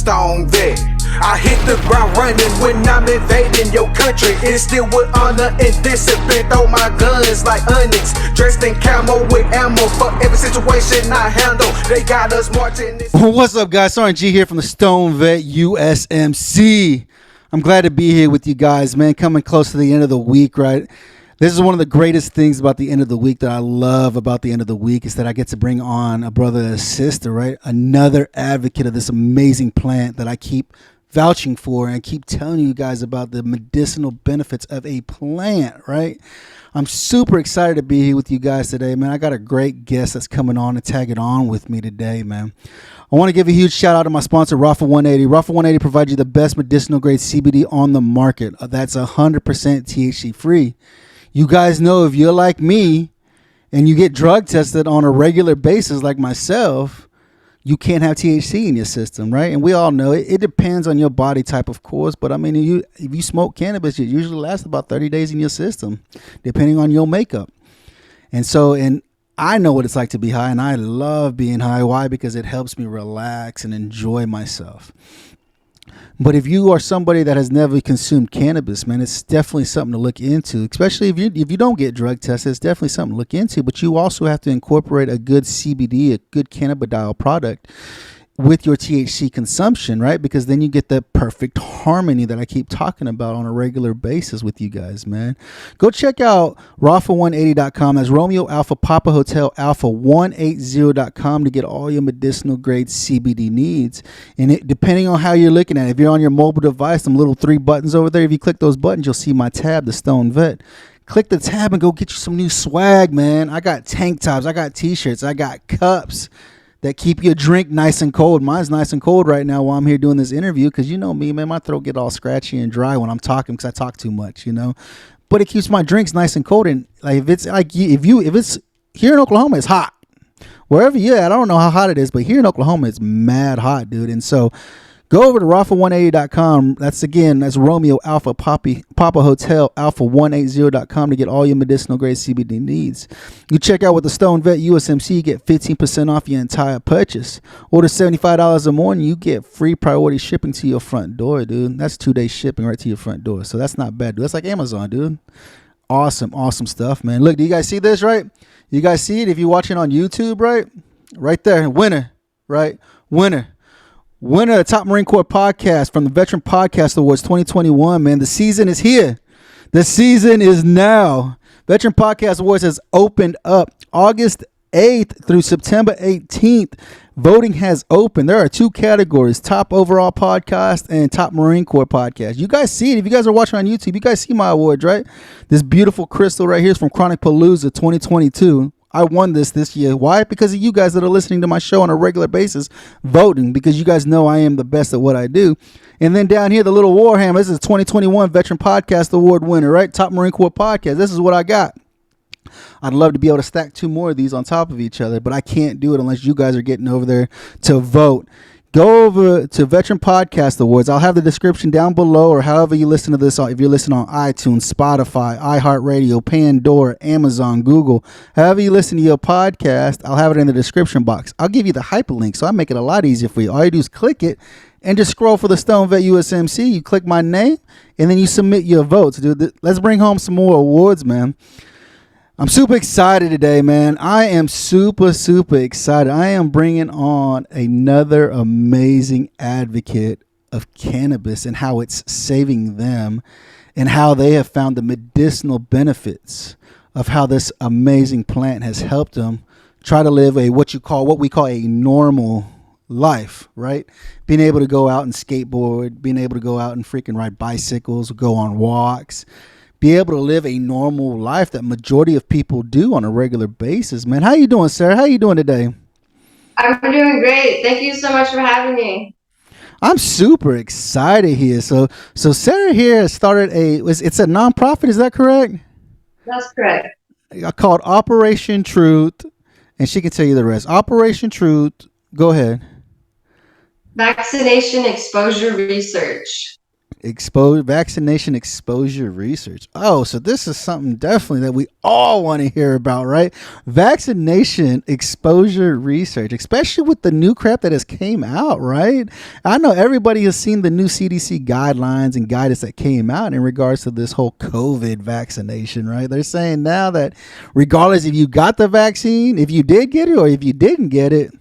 Stone Vet. I hit the ground running when I'm invading your country. And still with honor and discipline. Throw my guns like onyx. Dressed in camo with ammo for every situation I handle. They got us marching. What's up, guys? Sergeant G here from the Stone Vet USMC. I'm glad to be here with you guys, man. Coming close to the end of the week, right? This is one of the greatest things about the end of the week that I love about the end of the week is that I get to bring on a brother and a sister, right? Another advocate of this amazing plant that I keep vouching for and keep telling you guys about the medicinal benefits of a plant, right? I'm super excited to be here with you guys today, man. I got a great guest that's coming on and tagging on with me today, man. I want to give a huge shout out to my sponsor, Rafa 180. Rafa 180 provides you the best medicinal grade CBD on the market. That's 100% THC free. You guys know if you're like me and you get drug tested on a regular basis like myself, you can't have THC in your system, right? And we all know it. It depends on your body type, of course. But I mean, if you smoke cannabis, it usually lasts about 30 days in your system, depending on your makeup. And I know what it's like to be high, and I love being high. Why? Because it helps me relax and enjoy myself. But if you are somebody that has never consumed cannabis, man, it's definitely something to look into, especially if you don't get drug tested. It's definitely something to look into. But you also have to incorporate a good CBD, a good cannabidiol product with your THC consumption, right? Because then you get the perfect harmony that I keep talking about on a regular basis with you guys, man. Go check out Rafa180.com. That's Romeo Alpha Papa Hotel Alpha 180.com to get all your medicinal grade CBD needs. And depending on how you're looking at it, if you're on your mobile device, them little 3 buttons over there, if you click those buttons, you'll see my tab, the Stone Vet. Click the tab and go get you some new swag, man. I got tank tops, I got t-shirts, I got cups that keep your drink nice and cold. Mine's nice and cold right now while I'm here doing this interview because you know me, man, my throat get all scratchy and dry when I'm talking because I talk too much, you know. But it keeps my drinks nice and cold. And like if it's here in Oklahoma, it's hot. Wherever you're at, I don't know how hot it is, but here in Oklahoma, it's mad hot, dude. And so go over to Rafa180.com. That's Romeo Alpha Papa Hotel Alpha 180.com to get all your medicinal grade CBD needs. You check out with the Stone Vet USMC, you get 15% off your entire purchase. Order $75 or more and you get free priority shipping to your front door, dude. That's 2-day shipping right to your front door. So that's not bad, dude. That's like Amazon, dude. Awesome stuff, man. Look, do you guys see this, right? You guys see it if you're watching on YouTube, right? Right there, winner, right? Winner of the Top Marine Corps podcast from the Veteran Podcast Awards 2021, man. The season is here. The season is now. Veteran Podcast Awards has opened up August 8th through September 18th. Voting has opened. There are 2 categories, Top Overall Podcast and Top Marine Corps Podcast. You guys see it. If you guys are watching on YouTube, you guys see my awards, right? This beautiful crystal right here is from Chronic Palooza 2022. I won this year. Why? Because of you guys that are listening to my show on a regular basis, voting, because you guys know I am the best at what I do. And then down here, the little Warhammer, this is 2021 Veteran Podcast Award winner, right? Top Marine Corps Podcast. This is what I got. I'd love to be able to stack 2 more of these on top of each other, but I can't do it unless you guys are getting over there to vote. Go over to Veteran Podcast Awards. I'll have the description down below, or however you listen to this. If you're listening on iTunes, Spotify, iHeartRadio, Pandora, Amazon, Google, however you listen to your podcast, I'll have it in the description box. I'll give you the hyperlink, so I make it a lot easier for you. All you do is click it and just scroll for the Stone Vet USMC. You click my name, and then you submit your votes, dude. Let's bring home some more awards, man. I'm super excited today, man. I am super excited. I am bringing on another amazing advocate of cannabis and how it's saving them and how they have found the medicinal benefits of how this amazing plant has helped them try to live what we call a normal life, right? Being able to go out and skateboard, being able to go out and freaking ride bicycles, go on walks, be able to live a normal life that majority of people do on a regular basis, man. How you doing, Sarah? How you doing today? I'm doing great. Thank you so much for having me. I'm super excited here. So Sarah here started it's a nonprofit, is that correct? That's correct. Called Operation Truth, and she can tell you the rest. Operation Truth, go ahead. Vaccination exposure research. vaccination exposure research. Oh, so this is something definitely that we all want to hear about, right? Vaccination exposure research, especially with the new crap that has came out, right? I know everybody has seen the new CDC guidelines and guidance that came out in regards to this whole COVID vaccination, right? They're saying now that regardless if you got the vaccine, if you did get it or if you didn't get it,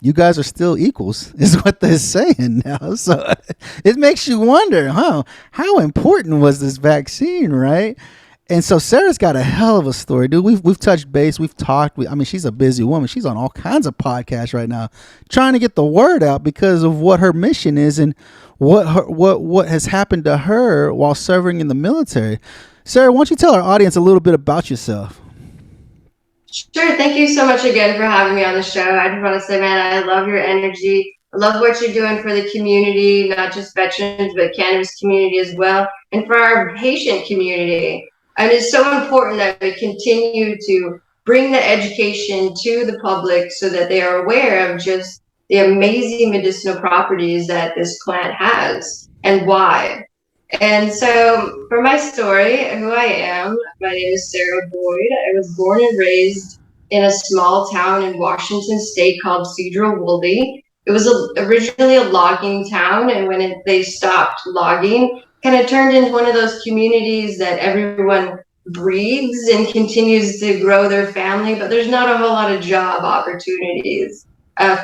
you guys are still equals, is what they're saying now. So it makes you wonder, how important was this vaccine, right? And so Sarah's got a hell of a story, dude. We've touched base, we've talked. I mean, she's a busy woman. She's on all kinds of podcasts right now, trying to get the word out because of what her mission is and what has happened to her while serving in the military. Sarah, why don't you tell our audience a little bit about yourself? Sure. Thank you so much again for having me on the show. I just want to say, man, I love your energy. I love what you're doing for the community, not just veterans, but cannabis community as well, and for our patient community. And it's so important that we continue to bring the education to the public so that they are aware of just the amazing medicinal properties that this plant has and why. And so for my story, who I am, my name is Sara Boyd. I was born and raised in a small town in Washington State called Cedar-Woolley. It was originally a logging town, and when they stopped logging, kind of turned into one of those communities that everyone breeds and continues to grow their family, but there's not a whole lot of job opportunities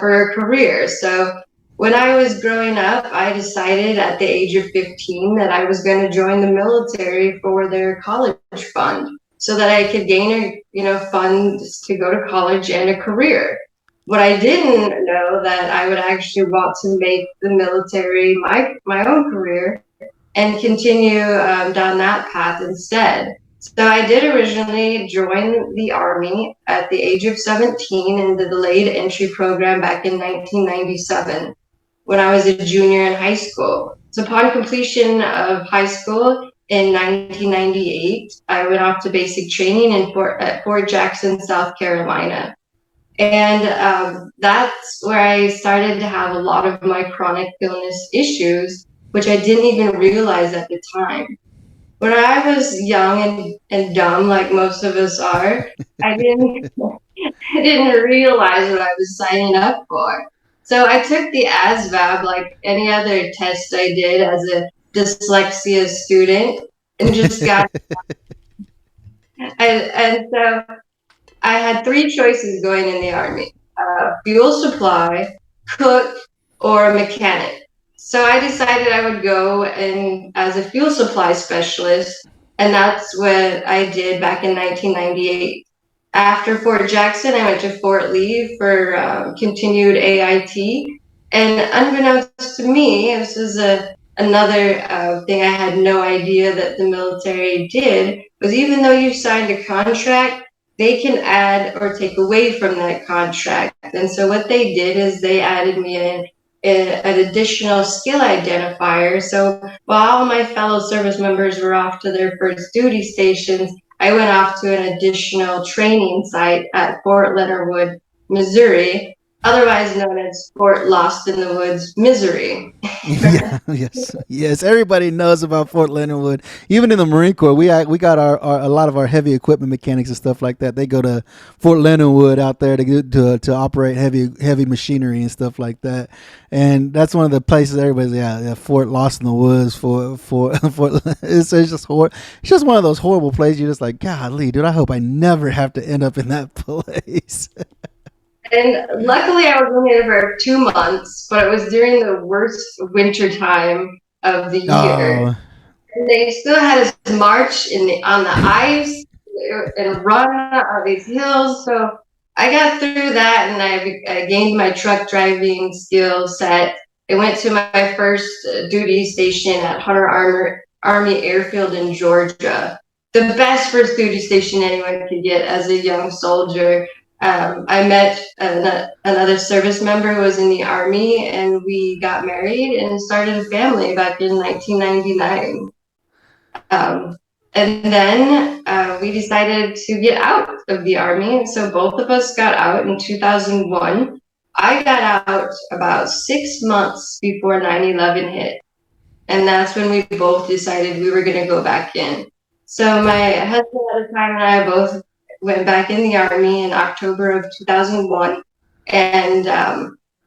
for a career. So when I was growing up, I decided at the age of 15 that I was going to join the military for their college fund so that I could gain funds to go to college and a career. What I didn't know that I would actually want to make the military my own career and continue down that path instead. So I did originally join the Army at the age of 17 in the delayed entry program back in 1997 when I was a junior in high school. So upon completion of high school in 1998, I went off to basic training at Fort Jackson, South Carolina. And that's where I started to have a lot of my chronic illness issues, which I didn't even realize at the time. When I was young and dumb, like most of us are, I didn't realize what I was signing up for. So I took the ASVAB like any other test I did as a dyslexia student and just got and so I had three choices going in the Army: fuel supply, cook, or a mechanic. So I decided I would go and as a fuel supply specialist, and that's what I did back in 1998. After Fort Jackson, I went to Fort Lee for continued AIT. And unbeknownst to me, this is another thing I had no idea that the military did, was even though you signed a contract, they can add or take away from that contract. And so what they did is they added me an additional skill identifier. So while all my fellow service members were off to their first duty stations, I went off to an additional training site at Fort Leonard Wood, Missouri, otherwise known as Fort Lost in the Woods, Missouri. Yes. Everybody knows about Fort Leonard Wood. Even in the Marine Corps, we got a lot of our heavy equipment mechanics and stuff like that. They go to Fort Leonard Wood out there to operate heavy machinery and stuff like that. And that's one of the places everybody's Fort Lost in the Woods. It's just horrible. It's just one of those horrible places. You're just like, golly, dude, I hope I never have to end up in that place. And luckily I was only there for 2 months, but it was during the worst winter time of the year. Oh. And they still had us march on the ice and run on these hills. So I got through that and I gained my truck driving skill set. I went to my first duty station at Hunter Army Airfield in Georgia. The best first duty station anyone could get as a young soldier. I met another service member who was in the Army, and we got married and started a family back in 1999. And then we decided to get out of the Army. So both of us got out in 2001. I got out about 6 months before 9/11 hit. And that's when we both decided we were going to go back in. So my husband at the time and I both went back in the Army in October of 2001. And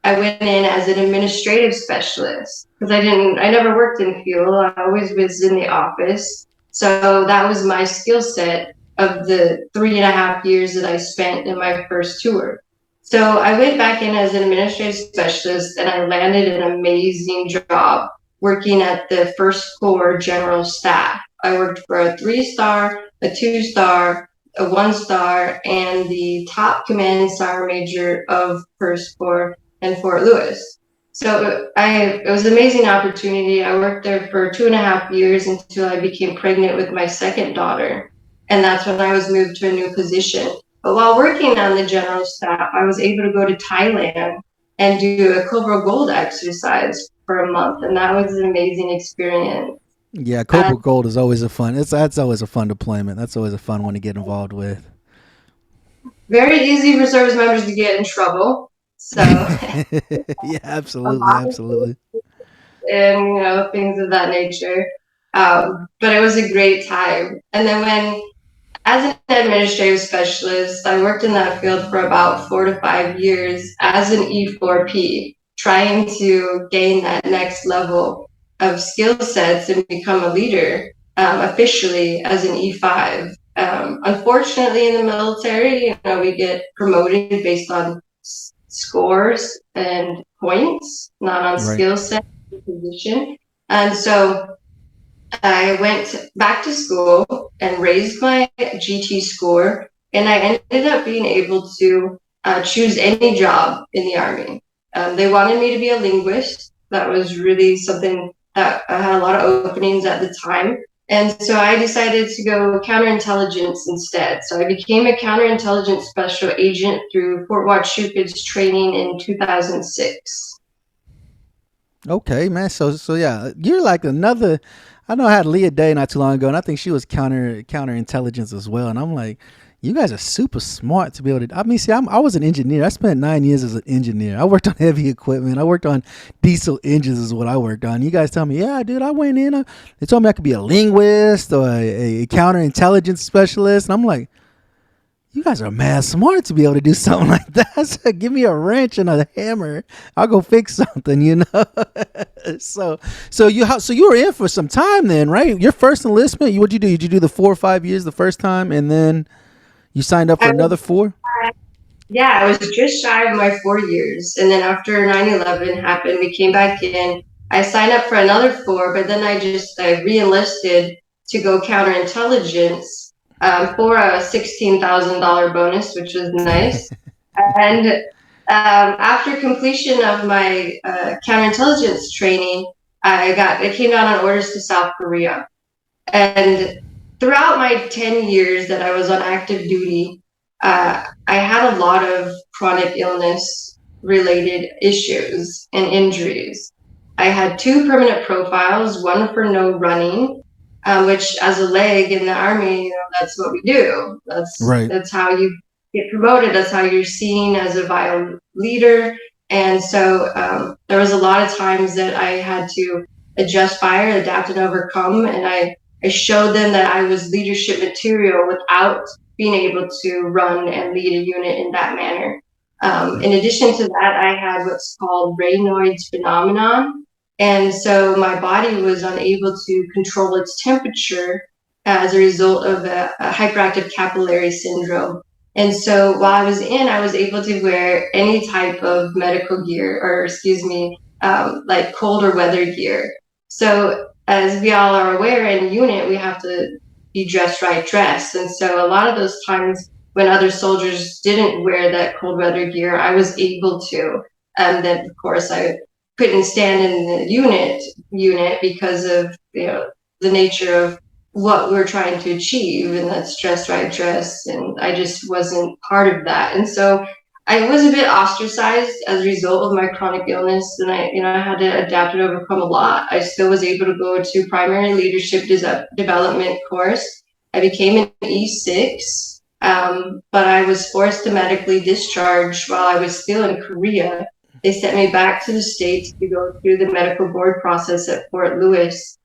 I went in as an administrative specialist because I never worked in fuel. I always was in the office. So that was my skill set of the 3.5 years that I spent in my first tour. So I went back in as an administrative specialist and I landed an amazing job working at the first floor general staff. I worked for a 3-star, a 2-star, a 1-star, and the top command sergeant major of first floor in Fort Lewis. So it was an amazing opportunity. I worked there for 2.5 years until I became pregnant with my second daughter. And that's when I was moved to a new position. But while working on the general staff, I was able to go to Thailand and do a Cobra Gold exercise for a month. And that was an amazing experience. Yeah, Cobra Gold is always a fun. That's always a fun deployment. That's always a fun one to get involved with. Very easy for service members to get in trouble. So yeah, absolutely, absolutely. And things of that nature. But it was a great time. And then as an administrative specialist, I worked in that field for about 4 to 5 years as an E4P, trying to gain that next level of skill sets and become a leader officially as an E5. Unfortunately, in the military, we get promoted based on scores and points, not on skill set and position. And so I went back to school and raised my GT score, and I ended up being able to choose any job in the Army. They wanted me to be a linguist. That was really something that I had a lot of openings at the time. And so I decided to go counterintelligence instead. So I became a counterintelligence special agent through Fort Huachuca's training in 2006. Okay, man. So yeah, you're like another. I know I had Leah Day not too long ago, and I think she was counterintelligence as well. And I'm like, you guys are super smart to be able to. I mean, see, I was an engineer. I spent 9 years as an engineer. I worked on heavy equipment. I worked on diesel engines, is what I worked on. You guys tell me, yeah, dude, I went in. They told me I could be a linguist or a counterintelligence specialist, and I'm like, you guys are mad smart to be able to do something like that. So give me a wrench and a hammer. I'll go fix something, so you were in for some time then, right? Your first enlistment, what'd you do? Did you do the 4 or 5 years the first time and then you signed up for another 4? Yeah, I was just shy of my 4 years. And then after 9/11 happened, we came back in. I signed up for another 4, but then I re-enlisted to go counterintelligence for a $16,000 bonus, which was nice. And after completion of my counterintelligence training, I came down on orders to South Korea. And throughout my 10 years that I was on active duty, I had a lot of chronic illness related issues and injuries. I had 2 permanent profiles, one for no running, which as a leg in the Army, that's what we do. That's how you get promoted. That's how you're seen as a vital leader. And so there was a lot of times that I had to adjust fire, adapt and overcome. And I showed them that I was leadership material without being able to run and lead a unit in that manner. In addition to that, I had what's called Raynaud's phenomenon. And so my body was unable to control its temperature as a result of a hyperactive capillary syndrome. And so while I was able to wear any type of medical gear, or like cold or weather gear. So as we all are aware, in unit, we have to be dressed. And so a lot of those times when other soldiers didn't wear that cold weather gear, I was able to. And then, of course, I couldn't stand in the unit because of the nature of what we're trying to achieve, and that's dress. And I just wasn't part of that. And so I was a bit ostracized as a result of my chronic illness, and I had to adapt and overcome a lot. I still was able to go to primary leadership development course. I became an E6, but I was forced to medically discharge while I was still in Korea. they sent me back to the States to go through the medical board process at Fort Lewis.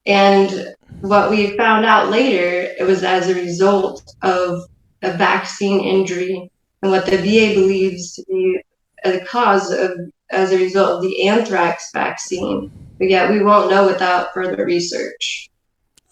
And what we found out later, it was as a result of a vaccine injury, and what the VA believes to be the cause of, as a result of the anthrax vaccine. But yet we won't know without further research.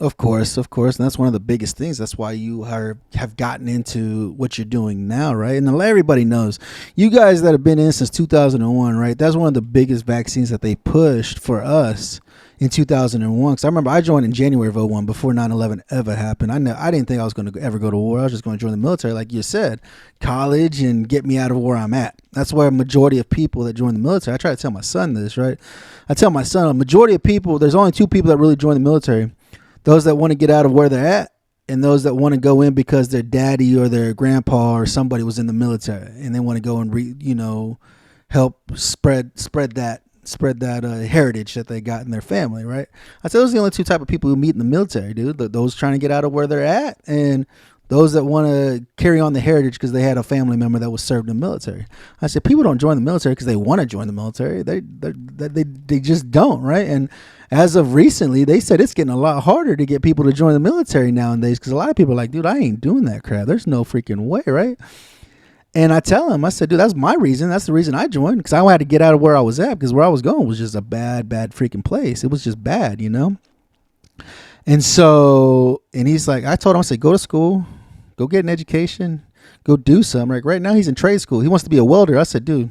Of course, of course, and that's one of the biggest things. That's why you have gotten into what you're doing now, right? And everybody knows, you guys that have been in since 2001, right? That's one of the biggest vaccines that they pushed for us in 2001. Because I remember I joined in January of 01 before 9/11 ever happened. I didn't think I was going to ever go to war. I was just going to join the military, like you said, college, and get me out of where I'm at. That's where a majority of people that join the military. I try to tell my son this, right? I tell my son, a majority of people, there's only two people that really join the military. Those that want to get out of where they're at, and those that want to go in because their daddy or their grandpa or somebody was in the military, and they want to go and help spread that heritage that they got in their family, right? I said those are the only two type of people who meet in the military, dude. Those trying to get out of where they're at, and those that want to carry on the heritage because they had a family member that was served in the military. I said people don't join the military because they want to join the military. They just don't, right? And as of recently, they said it's getting a lot harder to get people to join the military nowadays because a lot of people are like, dude, I ain't doing that crap. There's no freaking way, right? And I tell him, I said, dude, that's my reason. That's the reason I joined, because I had to get out of where I was at, because where I was going was just a bad freaking place. It was just bad, And so, and he's like, I told him, I said, go to school, go get an education, go do something. Like right now he's in trade school. He wants to be a welder. I said, dude,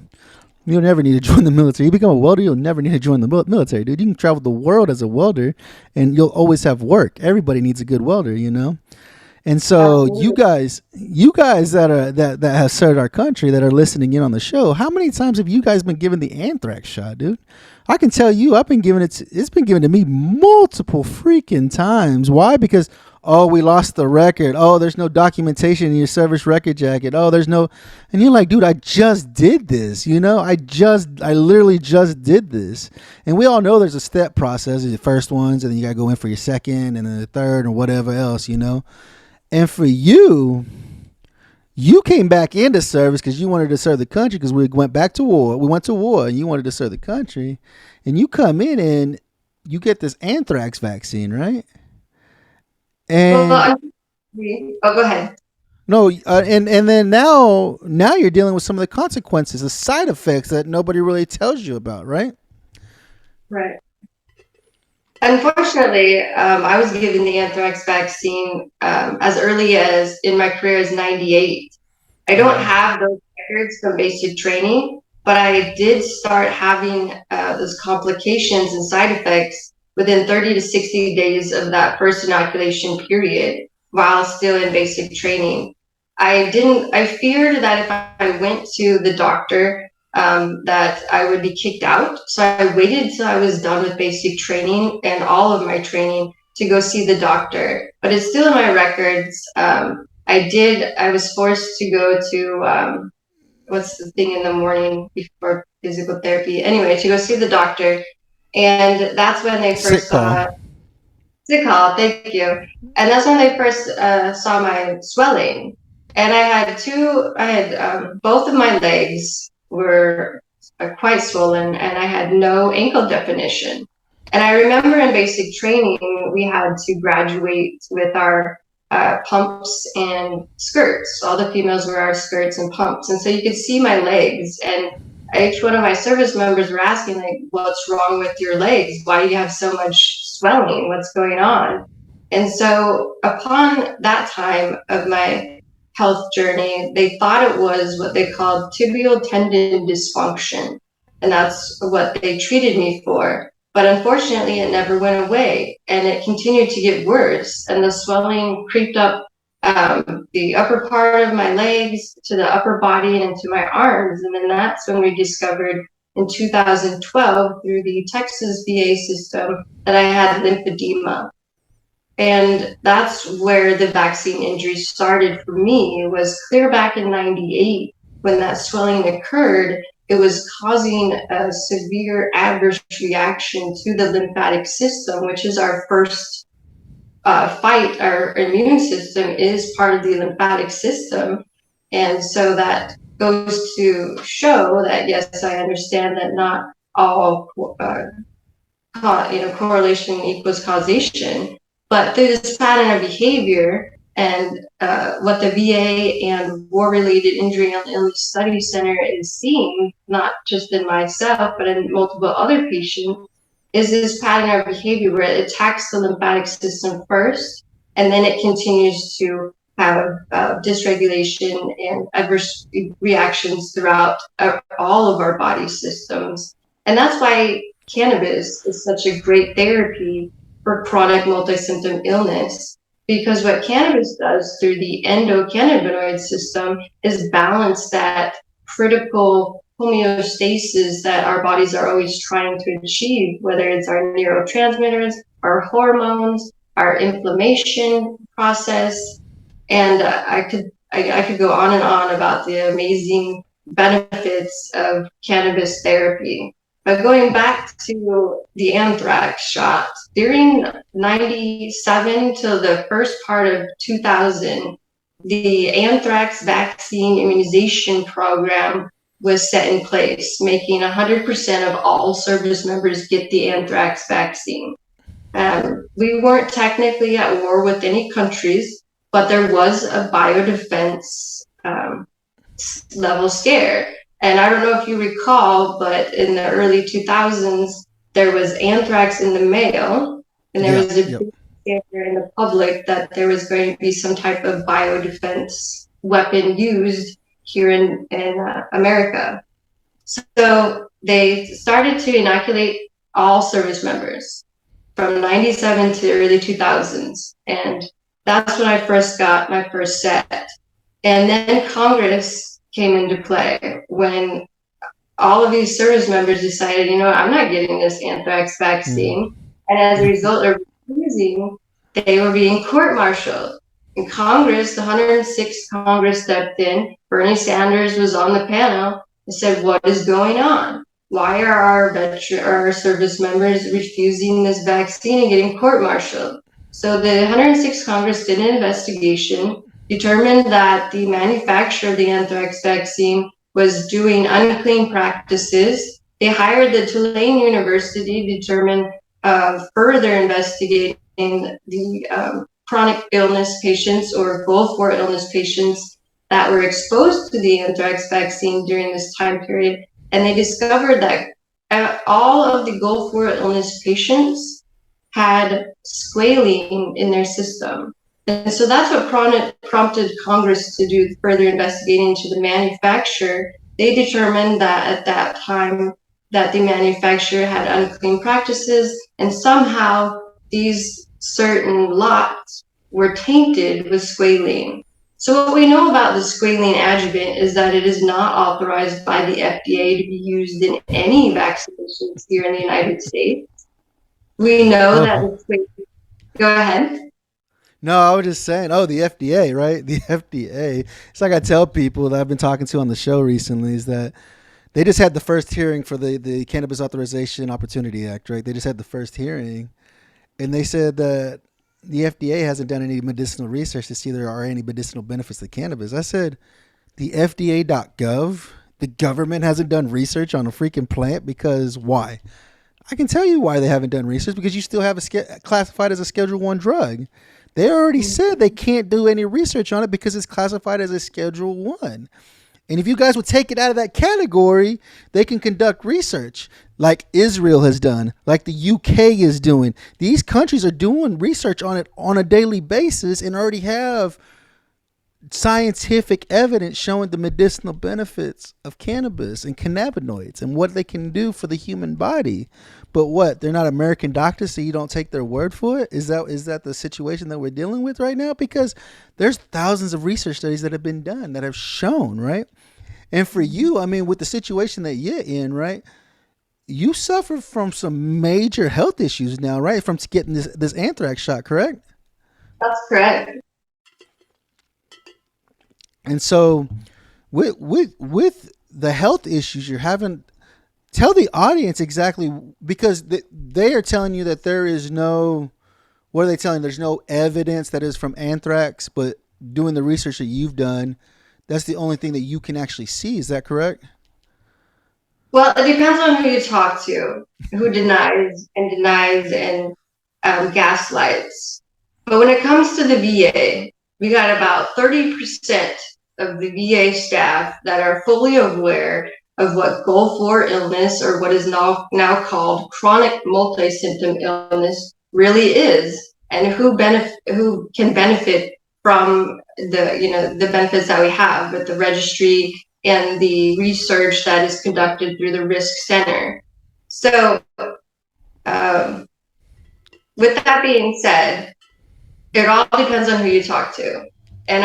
you'll never need to join the military. You become a welder, you'll never need to join the military, dude. You can travel the world as a welder and you'll always have work. Everybody needs a good welder, And so you guys that have served our country, that are listening in on the show, how many times have you guys been given the anthrax shot, dude? I can tell you, I've been given it's been given to me multiple freaking times. Why? Because, oh, we lost the record. Oh, there's no documentation in your service record jacket. Oh, there's no, and you're like, dude, I just did this. I literally just did this. And we all know there's a step process. There's the first ones, and then you got to go in for your second, and then the third, and whatever else, And for you came back into service because you wanted to serve the country, because we went back to war. We went to war and you wanted to serve the country. And you come in and you get this anthrax vaccine, right? And go ahead. No, and then now you're dealing with some of the consequences, the side effects that nobody really tells you about, right? Right. Unfortunately, I was given the anthrax vaccine as early as in my career as 98. I don't have those records from basic training, but I did start having those complications and side effects within 30 to 60 days of that first inoculation period while still in basic training. I feared that if I went to the doctor, that I would be kicked out. So I waited till I was done with basic training and all of my training to go see the doctor. But it's still in my records. I was forced to go to, what's the thing in the morning before physical therapy? Anyway, to go see the doctor. And that's when they first saw sick call, thank you. And that's when they first saw my swelling. And I had both of my legs were quite swollen, and I had no ankle definition. And I remember in basic training, we had to graduate with our pumps and skirts. All the females wear our skirts and pumps. And so you could see my legs. And each one of my service members were asking, like, what's wrong with your legs? Why do you have so much swelling? What's going on? And so upon that time of my health journey, they thought it was what they called tibial tendon dysfunction. And that's what they treated me for. But unfortunately, it never went away, and it continued to get worse. And the swelling creeped up the upper part of my legs to the upper body and into my arms. And then that's when we discovered in 2012 through the Texas VA system that I had lymphedema. And that's where the vaccine injury started for me. It was clear back in 98 when that swelling occurred. It was causing a severe adverse reaction to the lymphatic system, which is our first fight. Our immune system is part of the lymphatic system. And so that goes to show that, yes, I understand that not all correlation equals causation, but through this pattern of behavior and what the VA and War-Related Injury and Illness Study Center is seeing, not just in myself, but in multiple other patients, is this pattern of behavior where it attacks the lymphatic system first, and then it continues to have dysregulation and adverse reactions throughout all of our body systems. And that's why cannabis is such a great therapy for chronic multi-symptom illness, because what cannabis does through the endocannabinoid system is balance that critical homeostasis that our bodies are always trying to achieve, whether it's our neurotransmitters, our hormones, our inflammation process. And I could go on and on about the amazing benefits of cannabis therapy. But going back to the anthrax shot, during 97 till the first part of 2000, the anthrax vaccine immunization program was set in place, making 100% of all service members get the anthrax vaccine. We weren't technically at war with any countries, but there was a biodefense level scare. And I don't know if you recall, but in the early 2000s, there was anthrax in the mail, and there was a big scare in the public that there was going to be some type of biodefense weapon used here in America. So they started to inoculate all service members from 97 to the early 2000s. And that's when I first got my first set. And then Congress came into play when all of these service members decided, I'm not getting this anthrax vaccine. And as a result of refusing, they were being court-martialed. In Congress, the 106th Congress stepped in. Bernie Sanders was on the panel and said, what is going on? Why are our service members refusing this vaccine and getting court-martialed? So the 106th Congress did an investigation, determined that the manufacturer of the anthrax vaccine was doing unclean practices. They hired the Tulane University to determine further investigating the chronic illness patients or Gulf War illness patients that were exposed to the anthrax vaccine during this time period. And they discovered that all of the Gulf War illness patients had squalene in their system. And so that's what prompted Congress to do further investigating into the manufacturer. They determined that at that time that the manufacturer had unclean practices, and somehow these certain lots were tainted with squalene. So what we know about the squalene adjuvant is that it is not authorized by the FDA to be used in any vaccinations here in the United States. We know that the squalene... Go ahead. No, I was just saying, the FDA, right? The FDA. It's like I tell people that I've been talking to on the show recently is that they just had the first hearing for the Cannabis Authorization Opportunity Act, right? They just had the first hearing, and they said that the FDA hasn't done any medicinal research to see there are any medicinal benefits to cannabis. I said, the FDA.gov, the government hasn't done research on a freaking plant because why? I can tell you why they haven't done research, because you still have it classified as a Schedule 1 drug. They already said they can't do any research on it because it's classified as a Schedule 1. And if you guys would take it out of that category, they can conduct research like Israel has done, like the UK is doing. These countries are doing research on it on a daily basis and already have scientific evidence showing the medicinal benefits of cannabis and cannabinoids and what they can do for the human body. But what? They're not American doctors, so you don't take their word for it? Is that the situation that we're dealing with right now? Because there's thousands of research studies that have been done that have shown, right? And for you, I mean, with the situation that you're in, right? You suffer from some major health issues now, right? From getting this anthrax shot, correct? That's correct. And so with the health issues you're having, tell the audience exactly, because they are telling you that there is no, what are they telling you? There's no evidence that is from anthrax, but doing the research that you've done, that's the only thing that you can actually see. Is that correct? Well, it depends on who you talk to, who denies and gaslights. But when it comes to the VA, we got about 30% of the VA staff that are fully aware of what Gulf War illness, or what is now called chronic multi-symptom illness, really is, and who can benefit from the benefits that we have with the registry and the research that is conducted through the Risk Center. So, um, with that being said, it all depends on who you talk to. And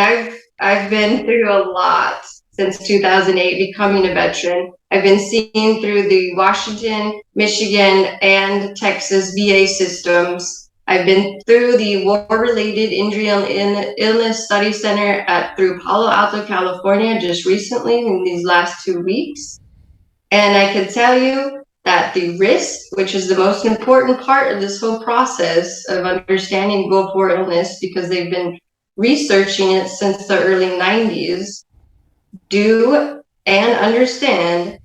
I've been through a lot since 2008, becoming a veteran. I've been seen through the Washington, Michigan, and Texas VA systems. I've been through the War-Related Injury and Illness Study Center through Palo Alto, California, just recently in these last 2 weeks. And I can tell you that the risk, which is the most important part of this whole process of understanding Gulf War illness, because they've been researching it since the early 90s, do and understand,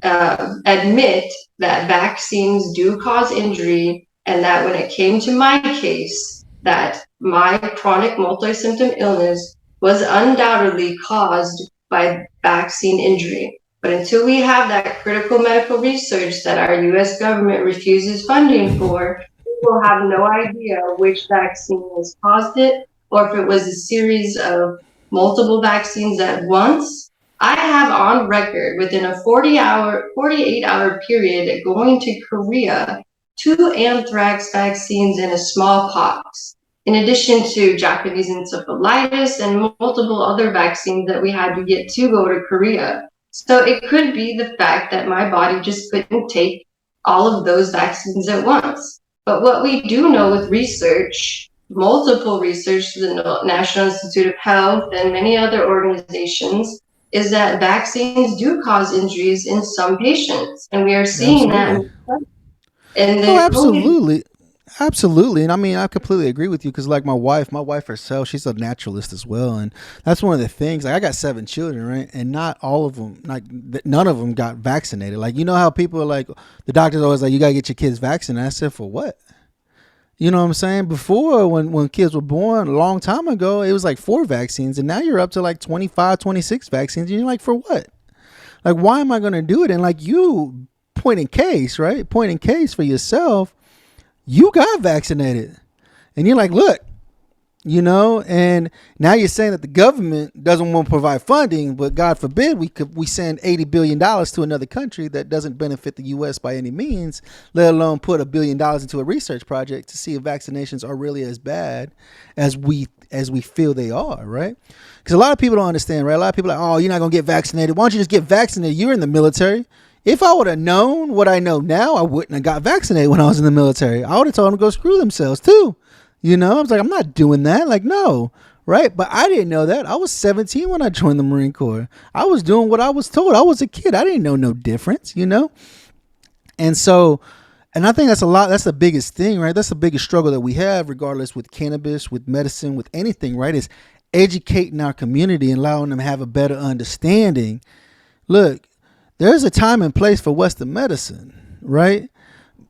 admit that vaccines do cause injury, and that when it came to my case, that my chronic multi-symptom illness was undoubtedly caused by vaccine injury. But until we have that critical medical research that our US government refuses funding for, we will have no idea which vaccine has caused it, or if it was a series of multiple vaccines at once. I have on record within a 48-hour period going to Korea 2 anthrax vaccines and a smallpox, in addition to Japanese encephalitis and multiple other vaccines that we had to get to go to Korea. So it could be the fact that my body just couldn't take all of those vaccines at once. But what we do know with research, multiple research to the National Institute of Health and many other organizations, is that vaccines do cause injuries in some patients. And we are seeing that. And Oh, absolutely. Absolutely. And I mean, I completely agree with you because, like, my wife herself, she's a naturalist as well. And that's one of the things. Like, I got 7 children, right? And not all of them, none of them got vaccinated. Like, you know how people are like, the doctor's always like, you got to get your kids vaccinated. I said, for what? You know what I'm saying? Before, when kids were born a long time ago, it was like 4 vaccines. And now you're up to like 25, 26 vaccines. And you're like, for what? Like, why am I going to do it? And like, you point in case, right? Point in case for yourself. You got vaccinated, and you're like, look, and now you're saying that the government doesn't want to provide funding, but God forbid we send $80 billion to another country that doesn't benefit the U.S. by any means, let alone put $1 billion into a research project to see if vaccinations are really as bad as we feel they are, right? Because a lot of people don't understand, right? A lot of people are like, oh, you're not going to get vaccinated. Why don't you just get vaccinated? You're in the military. If I would have known what I know now, I wouldn't have got vaccinated when I was in the military. I would have told them to go screw themselves too. I was like, I'm not doing that. Like, no, right? But I didn't know that. I was 17 when I joined the Marine Corps. I was doing what I was told. I was a kid. I didn't know no difference, And so, and I think that's the biggest thing, right? That's the biggest struggle that we have, regardless with cannabis, with medicine, with anything, right? Is educating our community and allowing them to have a better understanding. Look, there's a time and place for Western medicine, right?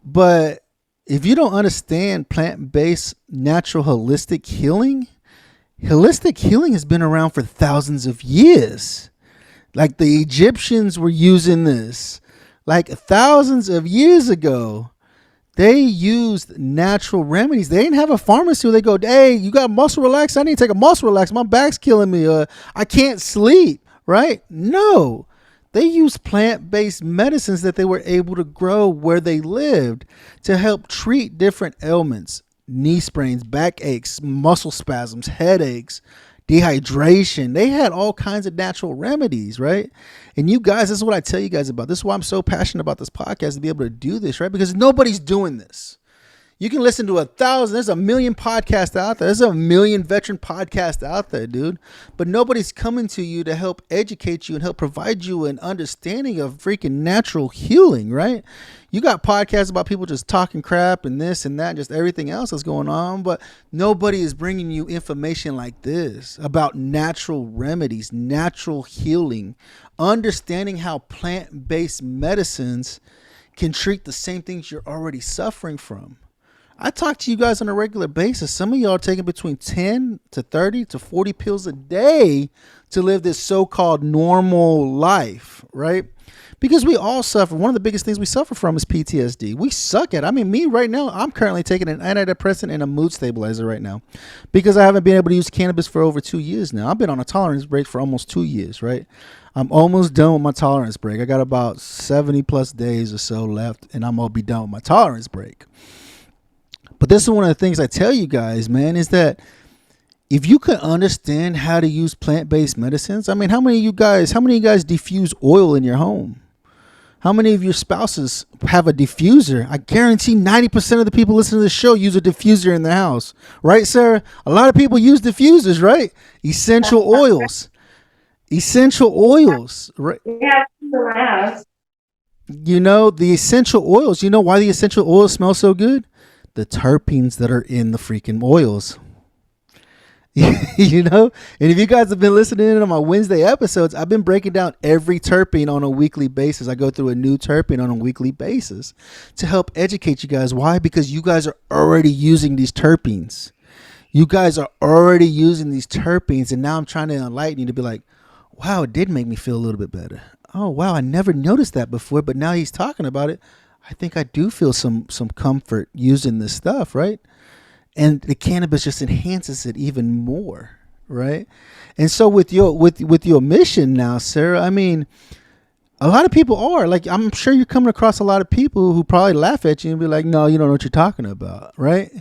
But if you don't understand plant-based, natural, holistic healing has been around for thousands of years. Like, the Egyptians were using this. Like, thousands of years ago, they used natural remedies. They didn't have a pharmacy where they go, hey, you got muscle relax? I need to take a muscle relax. My back's killing me. I can't sleep, right? No. They used plant-based medicines that they were able to grow where they lived to help treat different ailments, knee sprains, back aches, muscle spasms, headaches, dehydration. They had all kinds of natural remedies, right? And you guys, this is what I tell you guys about. This is why I'm so passionate about this podcast, to be able to do this, right? Because nobody's doing this. You can listen to 1,000. There's a million podcasts out there. There's a million veteran podcasts out there, dude. But nobody's coming to you to help educate you and help provide you an understanding of freaking natural healing, right? You got podcasts about people just talking crap and this and that, and just everything else that's going on. But nobody is bringing you information like this about natural remedies, natural healing, understanding how plant-based medicines can treat the same things you're already suffering from. I talk to you guys on a regular basis. Some of y'all are taking between 10 to 30 to 40 pills a day to live this so-called normal life, right? Because we all suffer. One of the biggest things we suffer from is PTSD. We suck at it. I mean, me right now, I'm currently taking an antidepressant and a mood stabilizer right now because I haven't been able to use cannabis for over 2 years now. I've been on a tolerance break for almost 2 years, right? I'm almost done with my tolerance break. I got about 70 plus days or so left, and I'm going to be done with my tolerance break. But this is one of the things I tell you guys, man, is that if you can understand how to use plant-based medicines, I mean, how many of you guys diffuse oil in your home? How many of your spouses have a diffuser? I guarantee 90% of the people listening to the show use a diffuser in their house. Right, Sarah? A lot of people use diffusers, right? Essential oils. Essential oils, right? Yeah, in my house. You know, the essential oils. You know why the essential oils smell so good? The terpenes that are in the freaking oils. You know, and if you guys have been listening to my Wednesday episodes, I've been breaking down every terpene on a weekly basis. I go through a new terpene on a weekly basis to help educate you guys. Why? Because you guys are already using these terpenes. You guys are already using these terpenes, and now I'm trying to enlighten you to be like, wow, it did make me feel a little bit better. Oh, wow, I never noticed that before, but now he's talking about it. I think I do feel some comfort using this stuff, right? And the cannabis just enhances it even more, right? And so with your mission now, Sarah, I mean, a lot of people are like, I'm sure you're coming across a lot of people who probably laugh at you and be like, no, you don't know what you're talking about, right?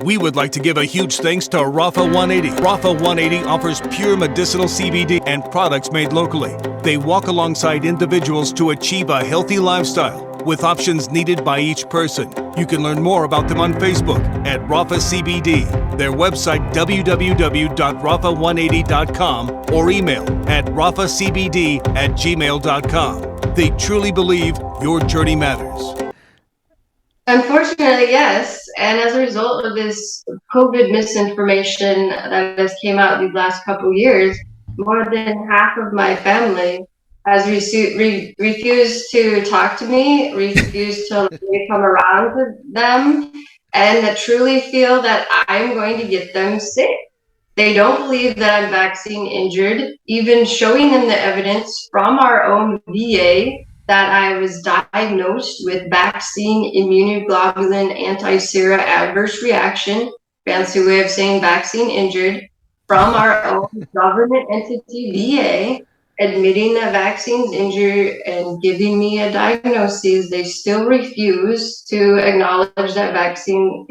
We would like to give a huge thanks to Rafa 180. Rafa 180 offers pure medicinal CBD and products made locally. They walk alongside individuals to achieve a healthy lifestyle with options needed by each person. You can learn more about them on Facebook at Rafa CBD, their website www.rafa180.com, or email at rafacbd@gmail.com. They truly believe your journey matters. Unfortunately, yes. And as a result of this COVID misinformation that has came out these last couple of years, more than half of my family has refused to talk to me, refused to let me come around to them, and that truly feel that I'm going to get them sick. They don't believe that I'm vaccine injured, even showing them the evidence from our own VA that I was diagnosed with vaccine immunoglobulin anti-Sara adverse reaction, fancy way of saying vaccine injured, from our own government entity VA, admitting that vaccines injure and giving me a diagnosis. They still refuse to acknowledge that vaccines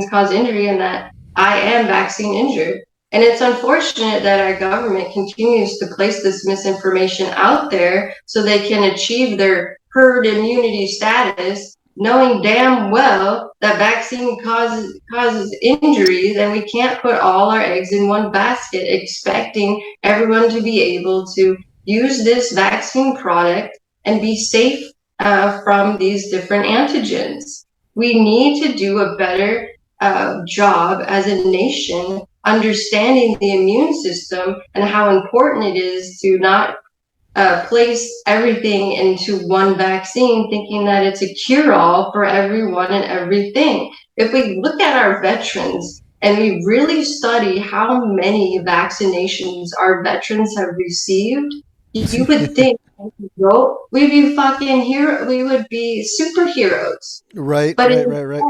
cause injury and that I am vaccine injured. And it's unfortunate that our government continues to place this misinformation out there so they can achieve their herd immunity status, knowing damn well that vaccine causes injuries, and we can't put all our eggs in one basket expecting everyone to be able to use this vaccine product and be safe from these different antigens. We need to do a better job as a nation understanding the immune system and how important it is to not place everything into one vaccine thinking that it's a cure-all for everyone and everything. If we look at our veterans and we really study how many vaccinations our veterans have received, you would think we'd be we would be superheroes. Right, but right.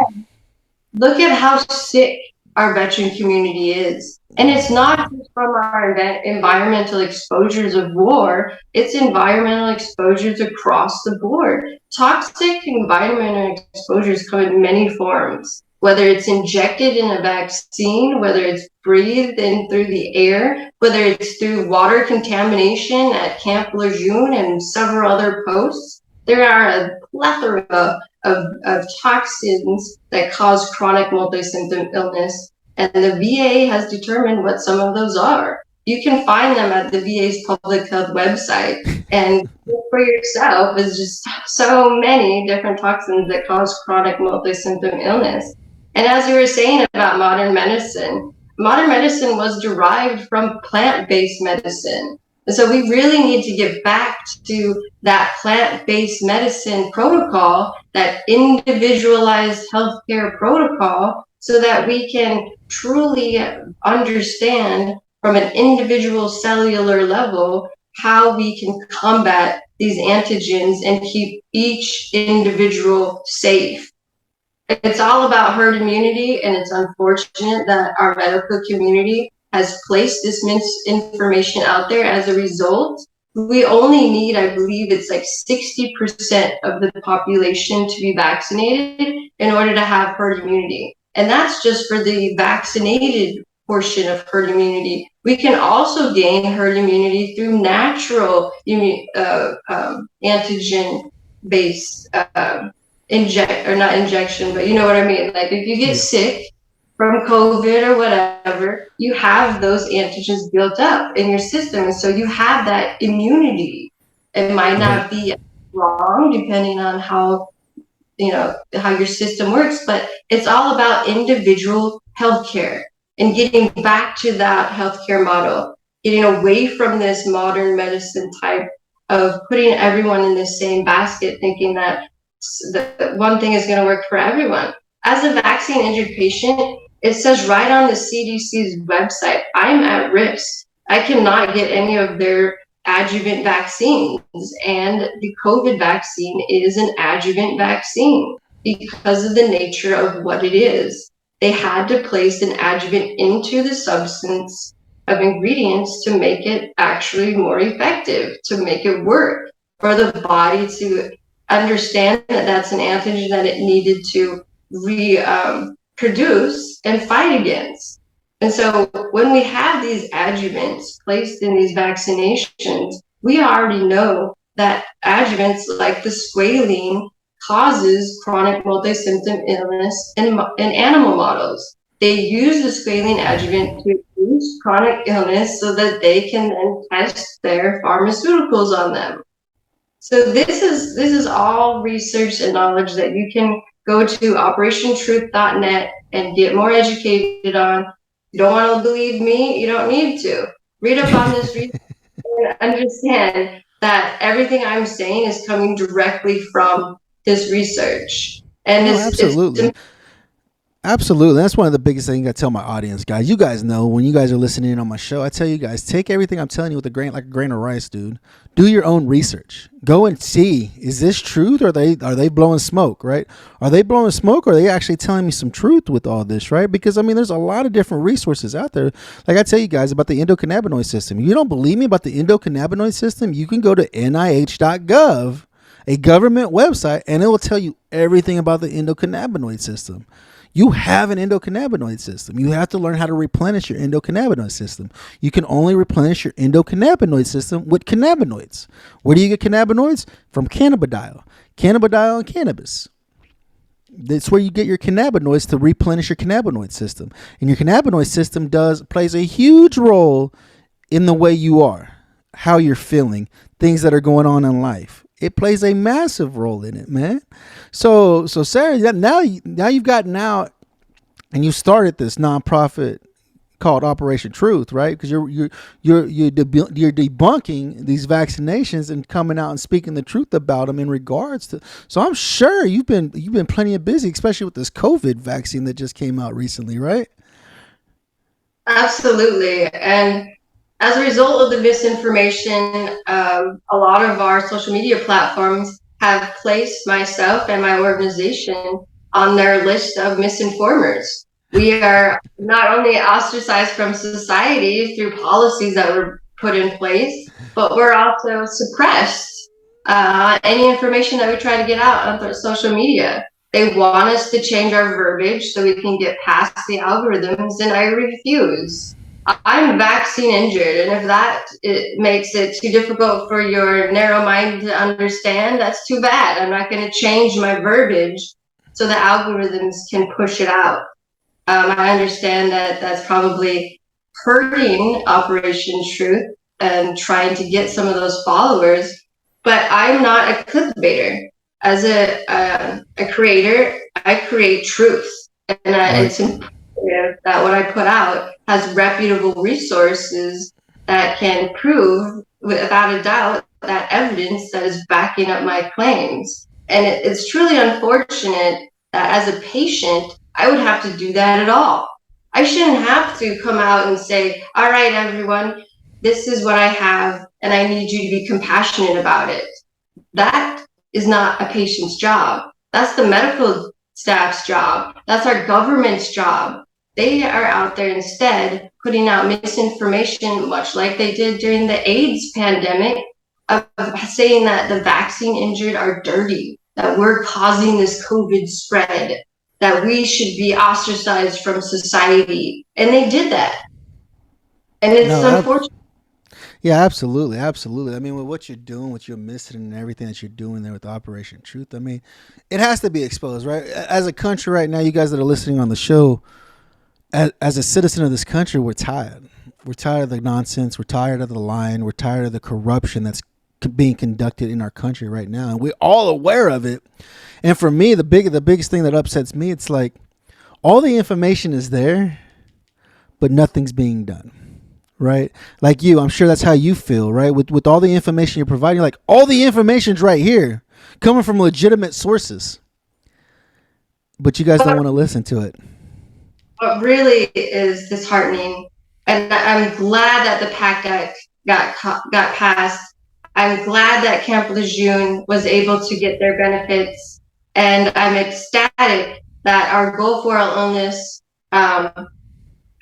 Look at how sick our veteran community is. And it's not just from our environmental exposures of war, it's environmental exposures across the board. Toxic environmental exposures come in many forms, whether it's injected in a vaccine, whether it's breathed in through the air, whether it's through water contamination at Camp Lejeune and several other posts. There are a plethora of toxins that cause chronic multi-symptom illness, and the VA has determined what some of those are. You can find them at the VA's public health website, and for yourself is just so many different toxins that cause chronic multi-symptom illness. And as you were saying about modern medicine was derived from plant-based medicine. And so we really need to get back to that plant-based medicine protocol, that individualized healthcare protocol, so that we can truly understand from an individual cellular level how we can combat these antigens and keep each individual safe. It's all about herd immunity, and it's unfortunate that our medical community has placed this misinformation out there. As a result, we only need, I believe it's like 60% of the population to be vaccinated in order to have herd immunity. And that's just for the vaccinated portion of herd immunity. We can also gain herd immunity through natural antigen-based not injection, but you know what I mean? Like if you get sick from COVID or whatever, you have those antigens built up in your system. And so you have that immunity. It might not be wrong depending on how your system works, but it's all about individual healthcare and getting back to that healthcare model, getting away from this modern medicine type of putting everyone in the same basket, thinking that the one thing is going to work for everyone. As a vaccine injured patient, it says right on the CDC's website, I'm at risk. I cannot get any of their adjuvant vaccines, and the COVID vaccine is an adjuvant vaccine because of the nature of what it is. They had to place an adjuvant into the substance of ingredients to make it actually more effective, to make it work, for the body to understand that that's an antigen that it needed to reproduce and fight against. And so when we have these adjuvants placed in these vaccinations, we already know that adjuvants like the squalene causes chronic multi-symptom illness in animal models. They use the squalene adjuvant to reduce chronic illness so that they can then test their pharmaceuticals on them. So this is all research and knowledge that you can go to operationtruth.net and get more educated on. You don't want to believe me? You don't need to. Read up on this research and understand that everything I'm saying is coming directly from this research. And absolutely. Absolutely. That's one of the biggest things I tell my audience, guys. You guys know when you guys are listening on my show, I tell you guys, take everything I'm telling you with a grain of rice, dude. Do your own research. Go and see, is this truth, or are they blowing smoke, right? Are they blowing smoke, or are they actually telling me some truth with all this, right? Because I mean, there's a lot of different resources out there. Like I tell you guys about the endocannabinoid system. If you don't believe me about the endocannabinoid system, you can go to nih.gov, a government website, and it will tell you everything about the endocannabinoid system. You have an endocannabinoid system. You have to learn how to replenish your endocannabinoid system. You can only replenish your endocannabinoid system with cannabinoids. Where do you get cannabinoids? From cannabidiol. Cannabidiol and cannabis. That's where you get your cannabinoids to replenish your cannabinoid system. And your cannabinoid system plays a huge role in the way you are, how you're feeling, things that are going on in life. It plays a massive role in it, man. So Sara, now you've gotten out and you started this nonprofit called Operation Truth, right? Because you're debunking these vaccinations and coming out and speaking the truth about them in regards to. So I'm sure you've been plenty of busy, especially with this COVID vaccine that just came out recently, right? Absolutely. And as a result of the misinformation, a lot of our social media platforms have placed myself and my organization on their list of misinformers. We are not only ostracized from society through policies that were put in place, but we're also suppressed. Any information that we try to get out on social media, they want us to change our verbiage so we can get past the algorithms, and I refuse. I'm vaccine injured, and if that it makes it too difficult for your narrow mind to understand, that's too bad. I'm not going to change my verbiage so the algorithms can push it out. I understand that that's probably hurting Operation Truth and trying to get some of those followers, but I'm not a clickbaiter. As a creator, I create truth, and it's imperative that what I put out has reputable resources that can prove without a doubt that evidence that is backing up my claims. And it's truly unfortunate that as a patient, I would have to do that at all. I shouldn't have to come out and say, all right, everyone, this is what I have, and I need you to be compassionate about it. That is not a patient's job. That's the medical staff's job. That's our government's job. They are out there instead putting out misinformation, much like they did during the AIDS pandemic, of saying that the vaccine injured are dirty, that we're causing this COVID spread, that we should be ostracized from society. And they did that. And it's No, unfortunate. yeah, absolutely, absolutely. I mean, with what you're doing, with your mission, and everything that you're doing there with Operation Truth, I mean, it has to be exposed, right? As a country right now, you guys that are listening on the show, as a citizen of this country, we're tired. We're tired of the nonsense. We're tired of the lying. We're tired of the corruption that's being conducted in our country right now, and we're all aware of it. And for me, the biggest thing that upsets me, it's like all the information is there, but nothing's being done. Right? Like you, I'm sure that's how you feel, right? With all the information you're providing, like all the information's right here, coming from legitimate sources, but you guys don't want to listen to it. What really is disheartening, and I'm glad that the PACT Act got passed. I'm glad that Camp Lejeune was able to get their benefits, and I'm ecstatic that our Gulf War illness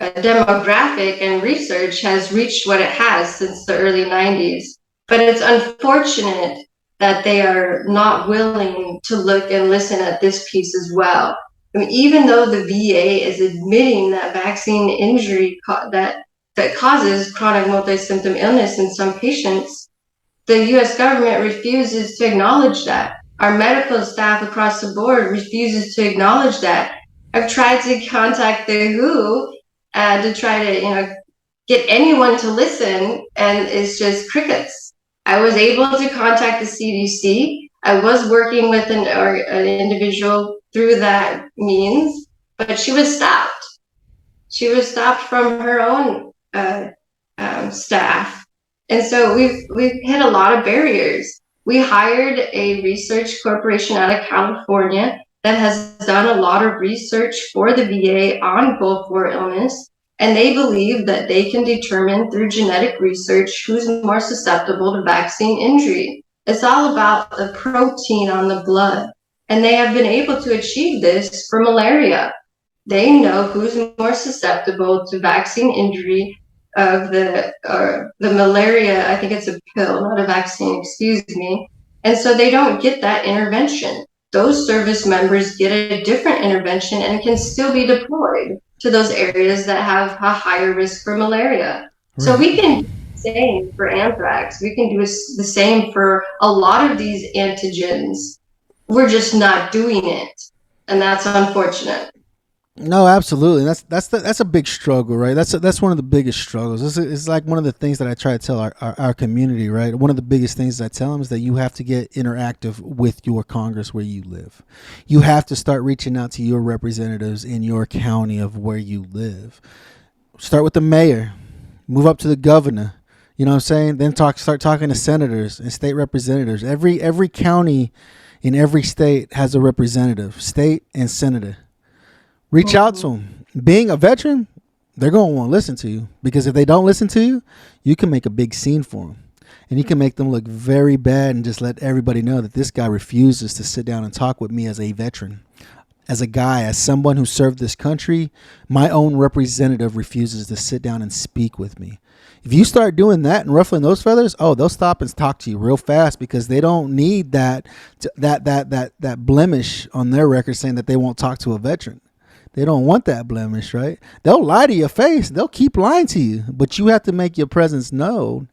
demographic and research has reached what it has since the early 90s. But it's unfortunate that they are not willing to look and listen at this piece as well. I mean, even though the VA is admitting that vaccine injury that causes chronic multi-symptom illness in some patients, the U.S. government refuses to acknowledge that. Our medical staff across the board refuses to acknowledge that. I've tried to contact the WHO to try to, get anyone to listen, and it's just crickets. I was able to contact the CDC. I was working with an individual through that means, but she was stopped. She was stopped from her own staff, and so we've hit a lot of barriers. We hired a research corporation out of California that has done a lot of research for the VA on Gulf War illness, and they believe that they can determine through genetic research who's more susceptible to vaccine injury. It's all about the protein on the blood, and they have been able to achieve this for malaria. They know who's more susceptible to vaccine injury of the malaria. I think it's a pill, not a vaccine, excuse me. And so they don't get that intervention. Those service members get a different intervention and can still be deployed to those areas that have a higher risk for malaria. Right. So we can do the same for anthrax. We can do the same for a lot of these antigens. We're just not doing it, and that's unfortunate. No, absolutely. That's a big struggle, right? That's one of the biggest struggles. It's like one of the things that I try to tell our community, right? One of the biggest things I tell them is that you have to get interactive with your Congress where you live. You have to start reaching out to your representatives in your county of where you live. Start with the mayor, move up to the governor. You know what I'm saying? Then start talking to senators and state representatives. Every county in every state has a representative, state and senator. Reach out to them. Being a veteran, they're going to want to listen to you, because if they don't listen to you, you can make a big scene for them. And you can make them look very bad and just let everybody know that this guy refuses to sit down and talk with me as a veteran. As a guy, as someone who served this country, my own representative refuses to sit down and speak with me. If you start doing that and ruffling those feathers, they'll stop and talk to you real fast, because they don't need that blemish on their record saying that they won't talk to a veteran. They don't want that blemish, right? They'll lie to your face. They'll keep lying to you, but you have to make your presence known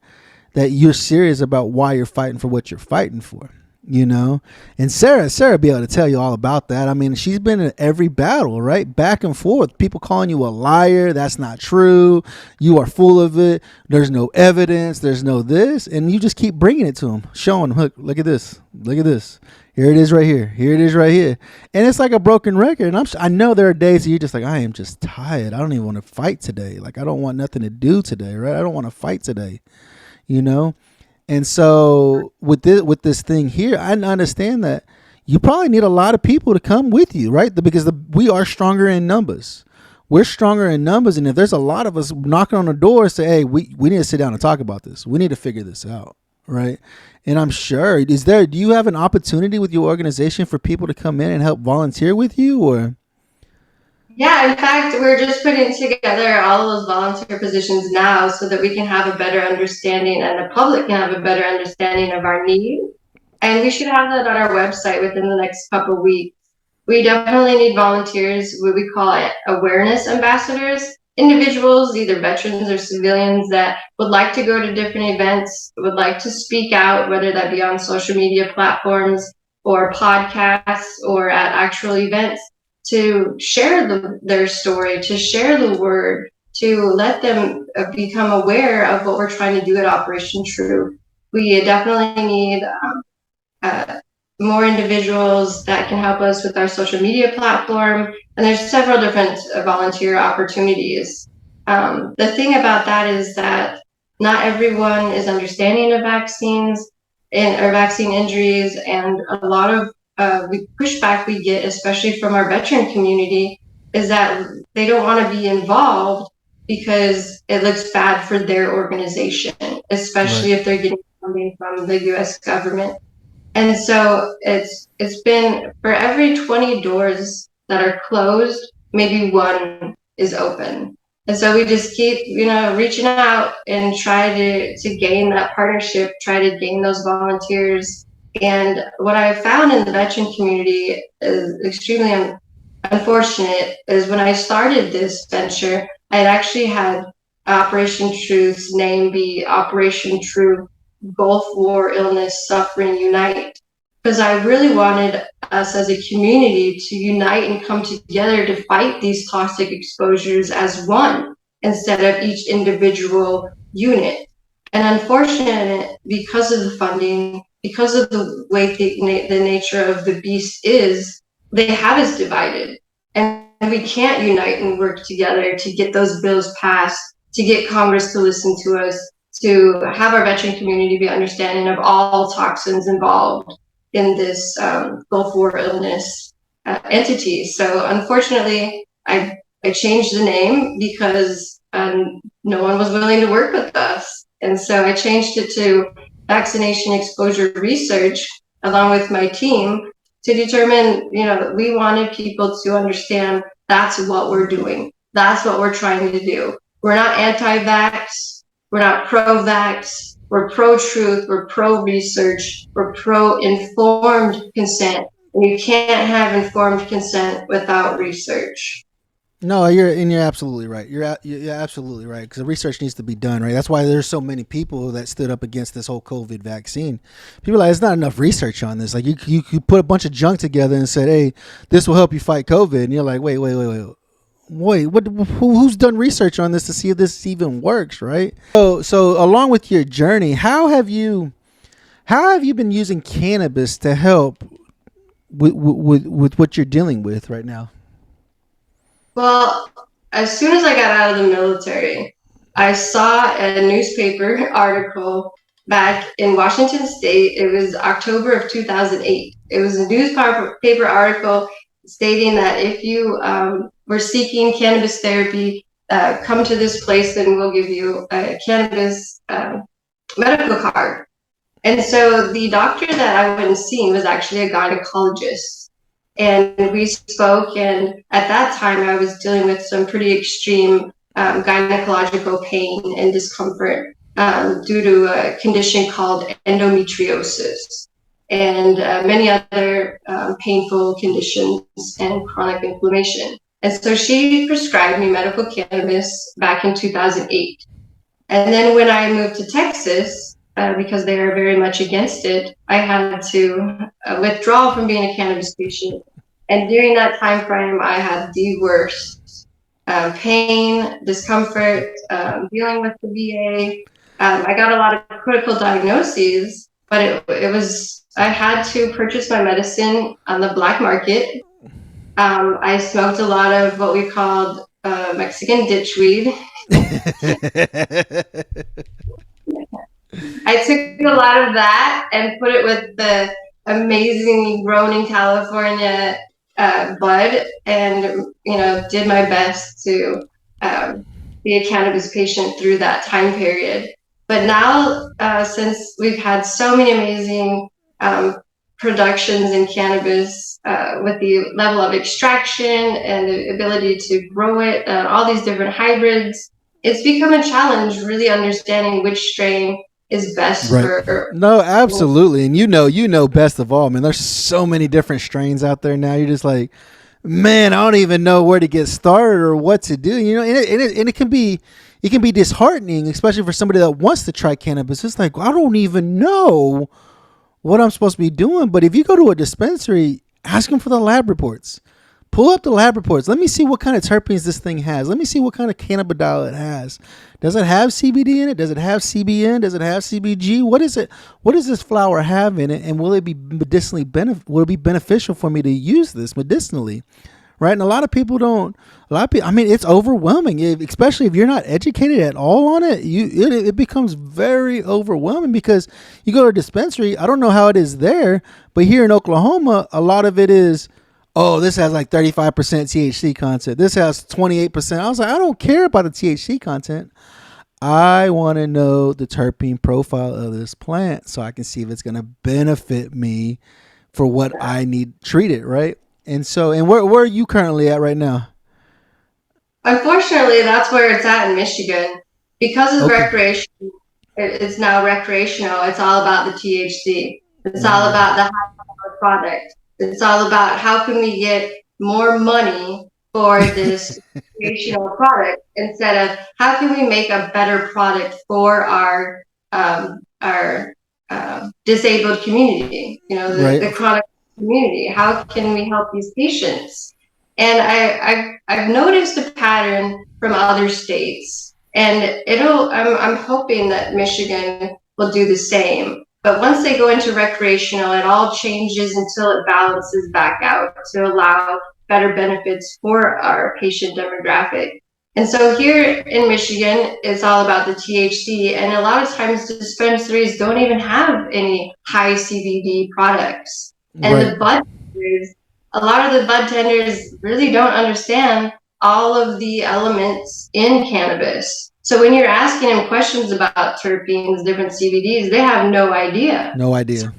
that you're serious about why you're fighting for what you're fighting for, you know? And Sara be able to tell you all about that. I mean, she's been in every battle, right? Back and forth. People calling you a liar. That's not true. You are full of it. There's no evidence. There's no this. And you just keep bringing it to them, showing them, look at this. Look at this. Here it is right here. Here it is right here. And it's like a broken record. And I know there are days that you're just like, I am just tired. I don't even want to fight today. Like, I don't want nothing to do today, right? I don't want to fight today, you know? And so with this thing here, I understand that you probably need a lot of people to come with you, right? Because we are stronger in numbers. We're stronger in numbers. And if there's a lot of us knocking on the door, say, hey, we need to sit down and talk about this. We need to figure this out, right? And I'm sure, do you have an opportunity with your organization for people to come in and help volunteer with you, or? Yeah, in fact, we're just putting together all of those volunteer positions now so that we can have a better understanding and the public can have a better understanding of our need. And we should have that on our website within the next couple of weeks. We definitely need volunteers, what we call it awareness ambassadors, individuals, either veterans or civilians, that would like to go to different events, would like to speak out, whether that be on social media platforms or podcasts or at actual events, to share their story, to share the word, to let them become aware of what we're trying to do at Operation True. We definitely need more individuals that can help us with our social media platform. And there's several different volunteer opportunities. The thing about that is that not everyone is understanding of vaccines or vaccine injuries, and a lot of pushback we get, especially from our veteran community, is that they don't want to be involved because it looks bad for their organization, especially if they're getting funding from the U.S. government. And so it's been, for every 20 doors that are closed, maybe one is open. And so we just keep, reaching out and try to gain that partnership, try to gain those volunteers. And what I found in the veteran community is extremely unfortunate is when I started this venture, I had actually had Operation Truth's name be Operation True Gulf War Illness Suffering Unite, because I really wanted us as a community to unite and come together to fight these toxic exposures as one instead of each individual unit. And unfortunately, because of the funding, because of the way the nature of the beast is, they have us divided. And we can't unite and work together to get those bills passed, to get Congress to listen to us, to have our veteran community be understanding of all toxins involved in this Gulf War illness entity. So unfortunately, I changed the name because no one was willing to work with us. And so I changed it to Vaccination Exposure Research, along with my team, to determine, we wanted people to understand that's what we're doing. That's what we're trying to do. We're not anti-vax. We're not pro-vax. We're pro-truth. We're pro-research. We're pro-informed consent. And you can't have informed consent without research. No, you're absolutely right. You're absolutely right, because the research needs to be done, right? That's why there's so many people that stood up against this whole COVID vaccine. People are like, there's not enough research on this. Like, you put a bunch of junk together and said, hey, this will help you fight COVID, and you're like, wait, who's done research on this to see if this even works, right? So along with your journey, how have you been using cannabis to help with what you're dealing with right now? Well, as soon as I got out of the military, I saw a newspaper article back in Washington State. It was October of 2008. It was a newspaper article stating that if you were seeking cannabis therapy, come to this place and we'll give you a cannabis medical card. And so the doctor that I went and seen was actually a gynecologist. And we spoke, and at that time I was dealing with some pretty extreme gynecological pain and discomfort due to a condition called endometriosis and many other painful conditions and chronic inflammation. And so she prescribed me medical cannabis back in 2008. And then when I moved to Texas, because they are very much against it, I had to withdraw from being a cannabis patient. And during that time frame, I had the worst pain, discomfort, dealing with the VA. I got a lot of critical diagnoses, but I had to purchase my medicine on the black market. I smoked a lot of what we called Mexican ditchweed. I took a lot of that and put it with the amazingly grown in California bud, and did my best to be a cannabis patient through that time period. But now, since we've had so many amazing productions in cannabis with the level of extraction and the ability to grow it, all these different hybrids, it's become a challenge really understanding which strain is best for. No, absolutely. And you know best of all, man. There's so many different strains out there now. You're just like, man, I don't even know where to get started or what to do. And it can be disheartening, especially for somebody that wants to try cannabis. It's like, I don't even know what I'm supposed to be doing. But if you go to a dispensary, ask them for the lab reports. Pull up the lab reports. Let me see what kind of terpenes this thing has. Let me see what kind of cannabidiol it has. Does it have CBD in it? Does it have CBN? Does it have CBG? What is it? What does this flower have in it? And will it be will it be beneficial for me to use this medicinally? Right? And a lot of people, I mean, it's overwhelming, especially if you're not educated at all on it. It becomes very overwhelming because you go to a dispensary. I don't know how it is there, but here in Oklahoma, a lot of it is, oh, this has like 35% THC content. This has 28%. I was like, I don't care about the THC content. I want to know the terpene profile of this plant so I can see if it's going to benefit me for what I need treated, right? And where are you currently at right now? Unfortunately, that's where it's at in Michigan. Because it's recreational, it's now recreational. It's all about the THC. It's all about the high-power product. It's all about how can we get more money for this recreational product instead of how can we make a better product for our disabled community, the chronic community. How can we help these patients? And I've noticed a pattern from other states, and I'm hoping that Michigan will do the same. But once they go into recreational, it all changes until it balances back out to allow better benefits for our patient demographic. And so here in Michigan, it's all about the THC, and a lot of times dispensaries don't even have any high CBD products. And the bud tenders, a lot of the bud tenders really don't understand all of the elements in cannabis. So when you're asking them questions about terpenes, different CBDs, they have no idea. No idea. It's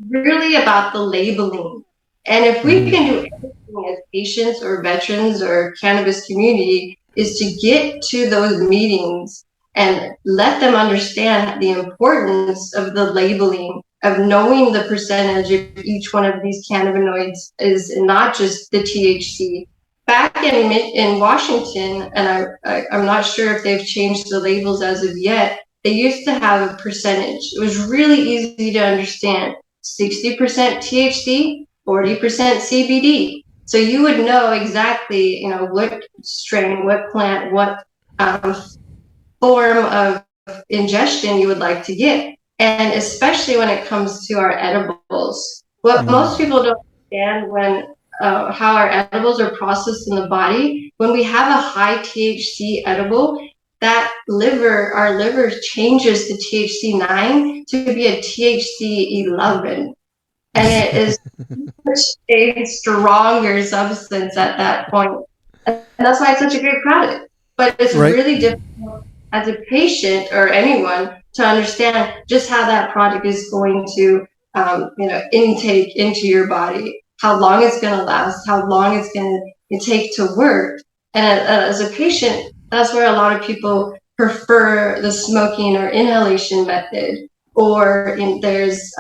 really about the labeling. And if we can do anything as patients or veterans or cannabis community, is to get to those meetings and let them understand the importance of the labeling, of knowing the percentage of each one of these cannabinoids is not just the THC. Back in Washington, and I'm not sure if they've changed the labels as of yet, they used to have a percentage. It was really easy to understand. 60% THC, 40% CBD. So you would know exactly, what strain, what plant, what form of ingestion you would like to get. And especially when it comes to our edibles. What most people don't understand when how our edibles are processed in the body, when we have a high THC edible, that our liver changes the THC 9 to be a THC 11. And it is such a stronger substance at that point. And that's why it's such a great product. But it's really difficult as a patient or anyone to understand just how that product is going to intake into your body, how long it's going to last, how long it's going to take to work. And as a patient, that's where a lot of people prefer the smoking or inhalation method, or there's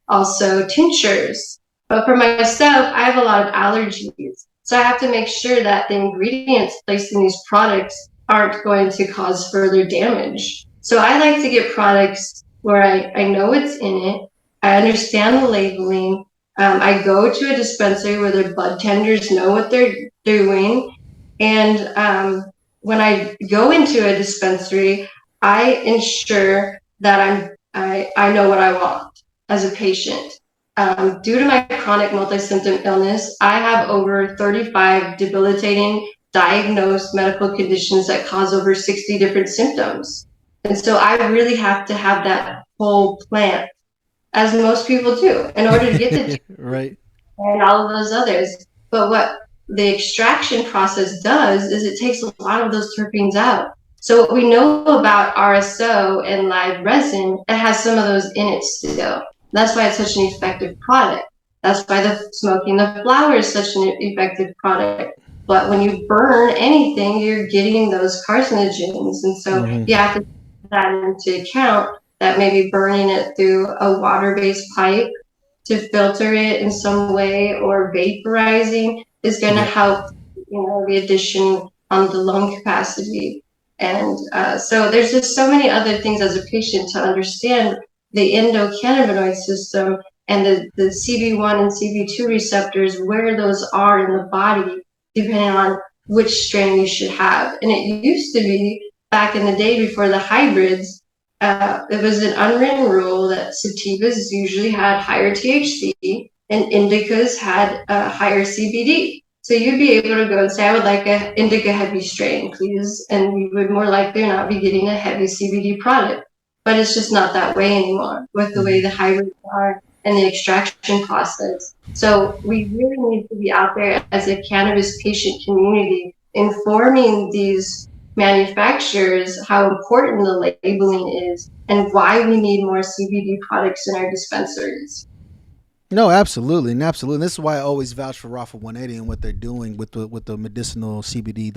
also tinctures. But for myself, I have a lot of allergies. So I have to make sure that the ingredients placed in these products aren't going to cause further damage. So I like to get products where I know what's in it, I understand the labeling. I go to a dispensary where their bud tenders know what they're doing. And when I go into a dispensary, I ensure that I know what I want as a patient. Due to my chronic multi-symptom illness, I have over 35 debilitating diagnosed medical conditions that cause over 60 different symptoms. And so I really have to have that whole plant, as most people do, in order to get the Right. and all of those others. But what the extraction process does is it takes a lot of those terpenes out. So what we know about RSO and live resin, it has some of those in it still. That's why it's such an effective product. That's why the smoking the flower is such an effective product. But when you burn anything, you're getting those carcinogens. And so you have to take that into account, that maybe burning it through a water-based pipe to filter it in some way, or vaporizing, is going to help, the addition on the lung capacity. And so there's just so many other things as a patient to understand the endocannabinoid system and the CB1 and CB2 receptors, where those are in the body, depending on which strain you should have. And it used to be, back in the day before the hybrids, it was an unwritten rule that sativas usually had higher THC and indicas had higher CBD. So you'd be able to go and say, I would like an indica heavy strain, please. And you would more likely not be getting a heavy CBD product. But it's just not that way anymore with the way the hybrids are and the extraction process. So we really need to be out there as a cannabis patient community, informing these manufacturers how important the labeling is and why we need more CBD products in our dispensaries. No, absolutely, and absolutely. And this is why I always vouch for Rafa 180 and what they're doing with the medicinal CBD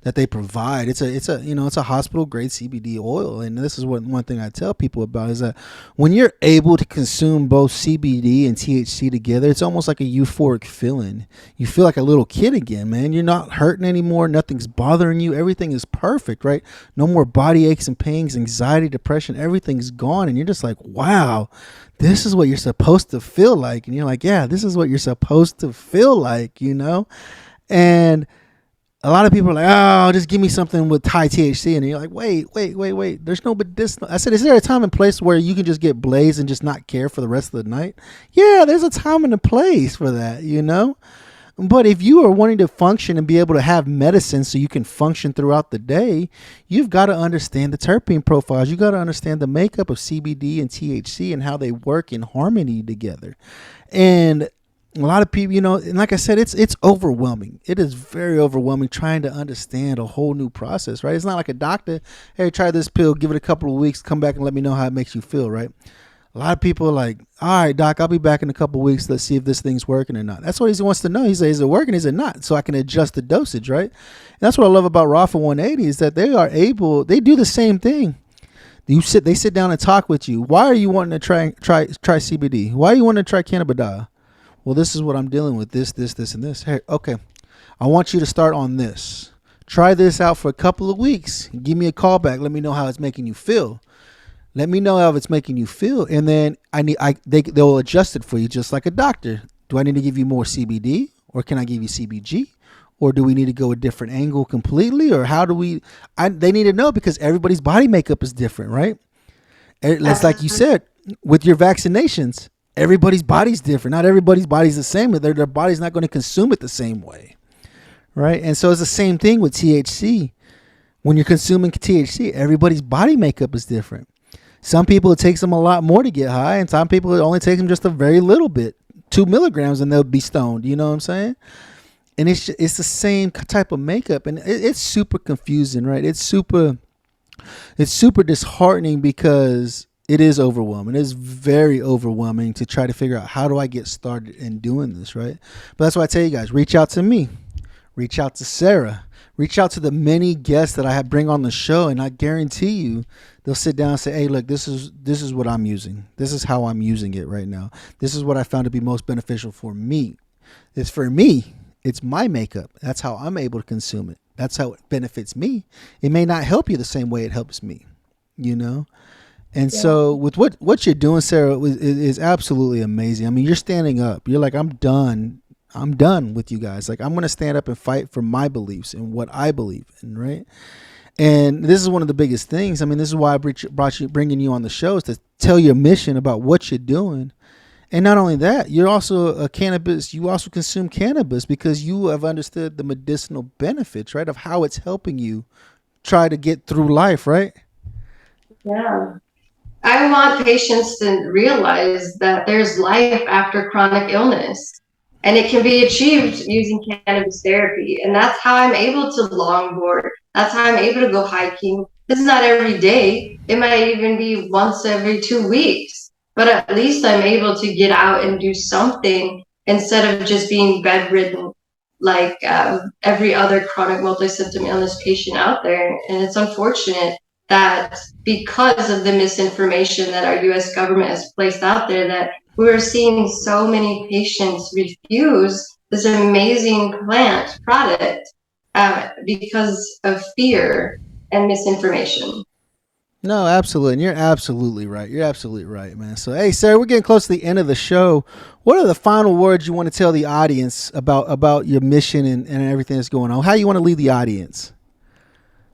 that they provide. It's a hospital grade CBD oil, and this is one thing I tell people about is that when you're able to consume both CBD and THC together, it's almost like a euphoric feeling. You feel like a little kid again, man. You're not hurting anymore. Nothing's bothering you. Everything is perfect, right? No more body aches and pains, anxiety, depression. Everything's gone, and you're just like, wow. This is what you're supposed to feel like. And you're like, yeah, this is what you're supposed to feel like, And a lot of people are like, oh, just give me something with high THC. And you're like, wait. There's no medicinal. I said, is there a time and place where you can just get blazed and just not care for the rest of the night? Yeah, there's a time and a place for that, But if you are wanting to function and be able to have medicine so you can function throughout the day, you've got to understand the terpene profiles. You got to understand the makeup of CBD and THC and how they work in harmony together. And a lot of people, and like I said, it's overwhelming. It is very overwhelming trying to understand a whole new process, right? It's not like a doctor, hey, try this pill, give it a couple of weeks, come back and let me know how it makes you feel, right? A lot of people are like, all right, doc, I'll be back in a couple of weeks. Let's see if this thing's working or not. That's what he wants to know. He says, is it working? Is it not? So I can adjust the dosage, right? And that's what I love about Rafa 180 is that they do the same thing. They sit down and talk with you. Why are you wanting to try CBD? Why are you wanting to try cannabidiol? Well, this is what I'm dealing with, this, and this. Hey, okay, I want you to start on this. Try this out for a couple of weeks. Give me a call back. Let me know how it's making you feel. Let me know how it's making you feel, and then they'll adjust it for you, just like a doctor. Do I need to give you more CBD, or can I give you CBG, or do we need to go a different angle completely, or how do we? They need to know because everybody's body makeup is different, right? It's like you said with your vaccinations, everybody's body's different. Not everybody's body's the same. Their body's not going to consume it the same way, right? And so it's the same thing with THC. When you're consuming THC, everybody's body makeup is different. Some people, it takes them a lot more to get high, and some people, it only takes them just a very little bit, 2 milligrams, and they'll be stoned. You know what I'm saying? And it's the same type of makeup, and it's super confusing, right? It's super disheartening because it is overwhelming. It is very overwhelming to try to figure out how do I get started in doing this, right? But that's why I tell you guys, reach out to me, reach out to Sara, reach out to the many guests that I bring on the show, and I guarantee you they'll sit down and say, hey, look, this is what I'm using. This is how I'm using it right now. This is what I found to be most beneficial for me. It's for me. It's my makeup. That's how I'm able to consume it. That's how it benefits me. It may not help you the same way it helps me, you know? And so with what you're doing, Sarah, is absolutely amazing. I mean, you're standing up. You're like, I'm done. I'm done with you guys. Like, I'm going to stand up and fight for my beliefs and what I believe in, right? And this is one of the biggest things. I mean, this is why I bringing you on the show, is to tell your mission about what you're doing. And not only that, you're also a cannabis. You also consume cannabis because you have understood the medicinal benefits, right, of how it's helping you try to get through life, right? Yeah. I want patients to realize that there's life after chronic illness, and it can be achieved using cannabis therapy. And that's how I'm able to longboard. That's how I'm able to go hiking. This is not every day. It might even be once every 2 weeks, but at least I'm able to get out and do something instead of just being bedridden like every other chronic multi-symptom illness patient out there. And it's unfortunate that because of the misinformation that our US government has placed out there, that we're seeing so many patients refuse this amazing plant product because of fear and misinformation. No, absolutely. And you're absolutely right. You're absolutely right, man. So, hey, Sarah, we're getting close to the end of the show. What are the final words you want to tell the audience about your mission and everything that's going on? How you want to lead the audience?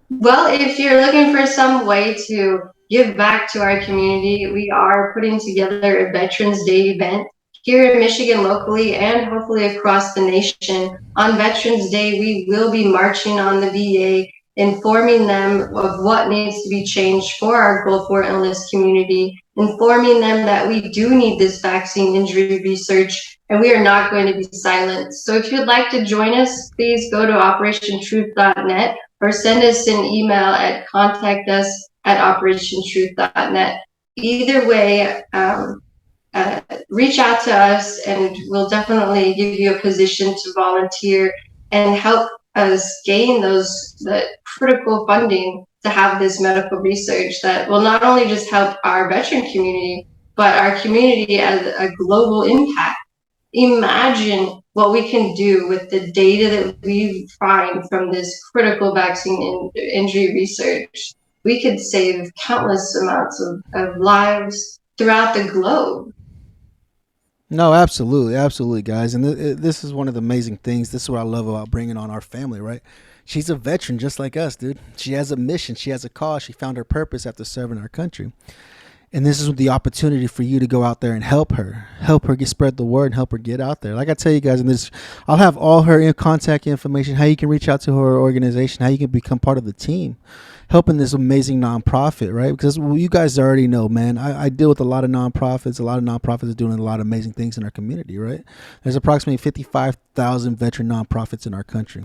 Well, if you're looking for some way to give back to our community, we are putting together a Veterans Day event here in Michigan locally and hopefully across the nation. On Veterans Day, we will be marching on the VA, informing them of what needs to be changed for our Gulf War illness community, informing them that we do need this vaccine injury research and we are not going to be silent. So if you'd like to join us, please go to operationtruth.net or send us an email at contactus@operationtruth.net. Either way, reach out to us and we'll definitely give you a position to volunteer and help us gain the critical funding to have this medical research that will not only just help our veteran community, but our community as a global impact. Imagine what we can do with the data that we find from this critical vaccine injury research. We could save countless amounts of lives throughout the globe. No, absolutely. Absolutely, guys. And this is one of the amazing things. This is what I love about bringing on our family, right? She's a veteran just like us, dude. She has a mission. She has a cause. She found her purpose after serving our country. And this is the opportunity for you to go out there and help her spread the word and help her get out there. Like I tell you guys, I'll have all her contact information, how you can reach out to her organization, how you can become part of the team, helping this amazing nonprofit, right? Because you guys already know, man, I deal with a lot of nonprofits. A lot of nonprofits are doing a lot of amazing things in our community, right? There's approximately 55,000 veteran nonprofits in our country.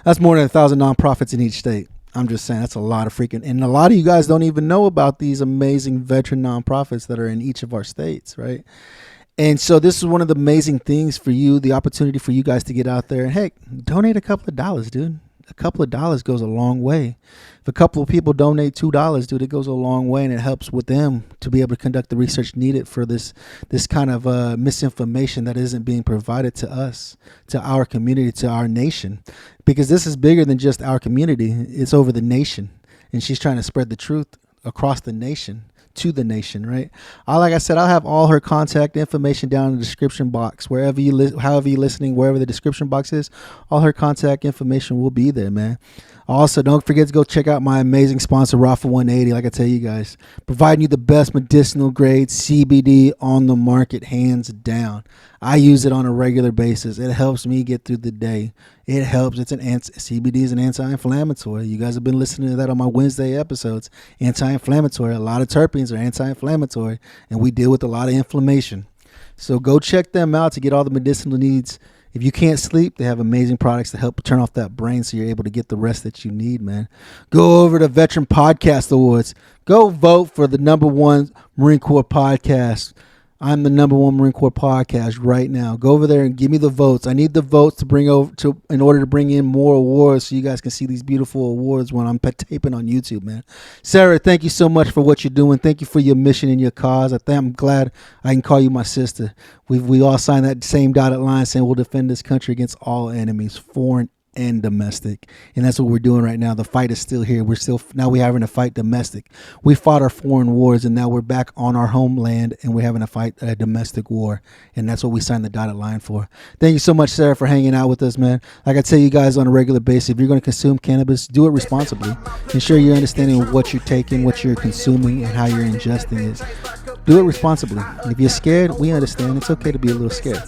That's more than 1,000 nonprofits in each state. I'm just saying that's a lot of freaking, and a lot of you guys don't even know about these amazing veteran nonprofits that are in each of our states, right? And so this is one of the amazing things for you, the opportunity for you guys to get out there and, heck, donate a couple of dollars, dude. A couple of dollars goes a long way. If a couple of people donate $2, dude, it goes a long way, and it helps with them to be able to conduct the research needed for this kind of misinformation that isn't being provided to us, to our community, to our nation, because this is bigger than just our community. It's over the nation, and she's trying to spread the truth across the nation, to the nation, right? Like I said, I'll have all her contact information down in the description box. However you're listening, wherever the description box is, all her contact information will be there, man. Also, don't forget to go check out my amazing sponsor, Rafa 180. Like I tell you guys, providing you the best medicinal grade CBD on the market, hands down. I use it on a regular basis. It helps me get through the day. It helps. CBD is an anti-inflammatory. You guys have been listening to that on my Wednesday episodes. Anti-inflammatory. A lot of terpenes are anti-inflammatory, and we deal with a lot of inflammation. So go check them out to get all the medicinal needs. If you can't sleep, they have amazing products to help turn off that brain so you're able to get the rest that you need, man. Go over to Veteran Podcast Awards. Go vote for the #1 Marine Corps podcast. I'm the #1 Marine Corps podcast right now. Go over there and give me the votes. I need the votes to bring over in order to bring in more awards so you guys can see these beautiful awards when I'm taping on YouTube, man. Sara, thank you so much for what you're doing. Thank you for your mission and your cause. I'm glad I can call you my sister. We all signed that same dotted line saying we'll defend this country against all enemies, foreign and domestic, and that's what we're doing right now. The fight is still here. Now we're having to fight domestic. We fought our foreign wars, and now we're back on our homeland, and we're having to fight a domestic war, and that's what we signed the dotted line for. Thank you so much, Sara, for hanging out with us, man. Like I tell you guys on a regular basis, if you're going to consume cannabis, do it responsibly. Ensure you're understanding what you're taking, what you're consuming, and how you're ingesting it. Do it responsibly. And if you're scared, we understand. It's okay to be a little scared,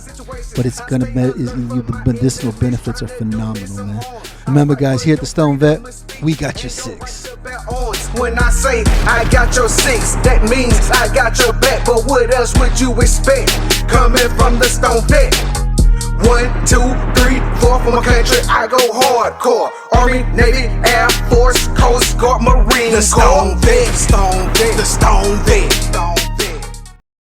but the medicinal benefits are phenomenal, man. Remember, guys, here at the Stone Vet, we got your 6. When I say I got your 6, that means I got your back. But what else would you expect coming from the Stone Vet? 1, 2, 3, 4 for my country, I go hardcore. Army, Navy, Air Force, Coast Guard, Marine Corps. The Stone Vet, the Stone Vet.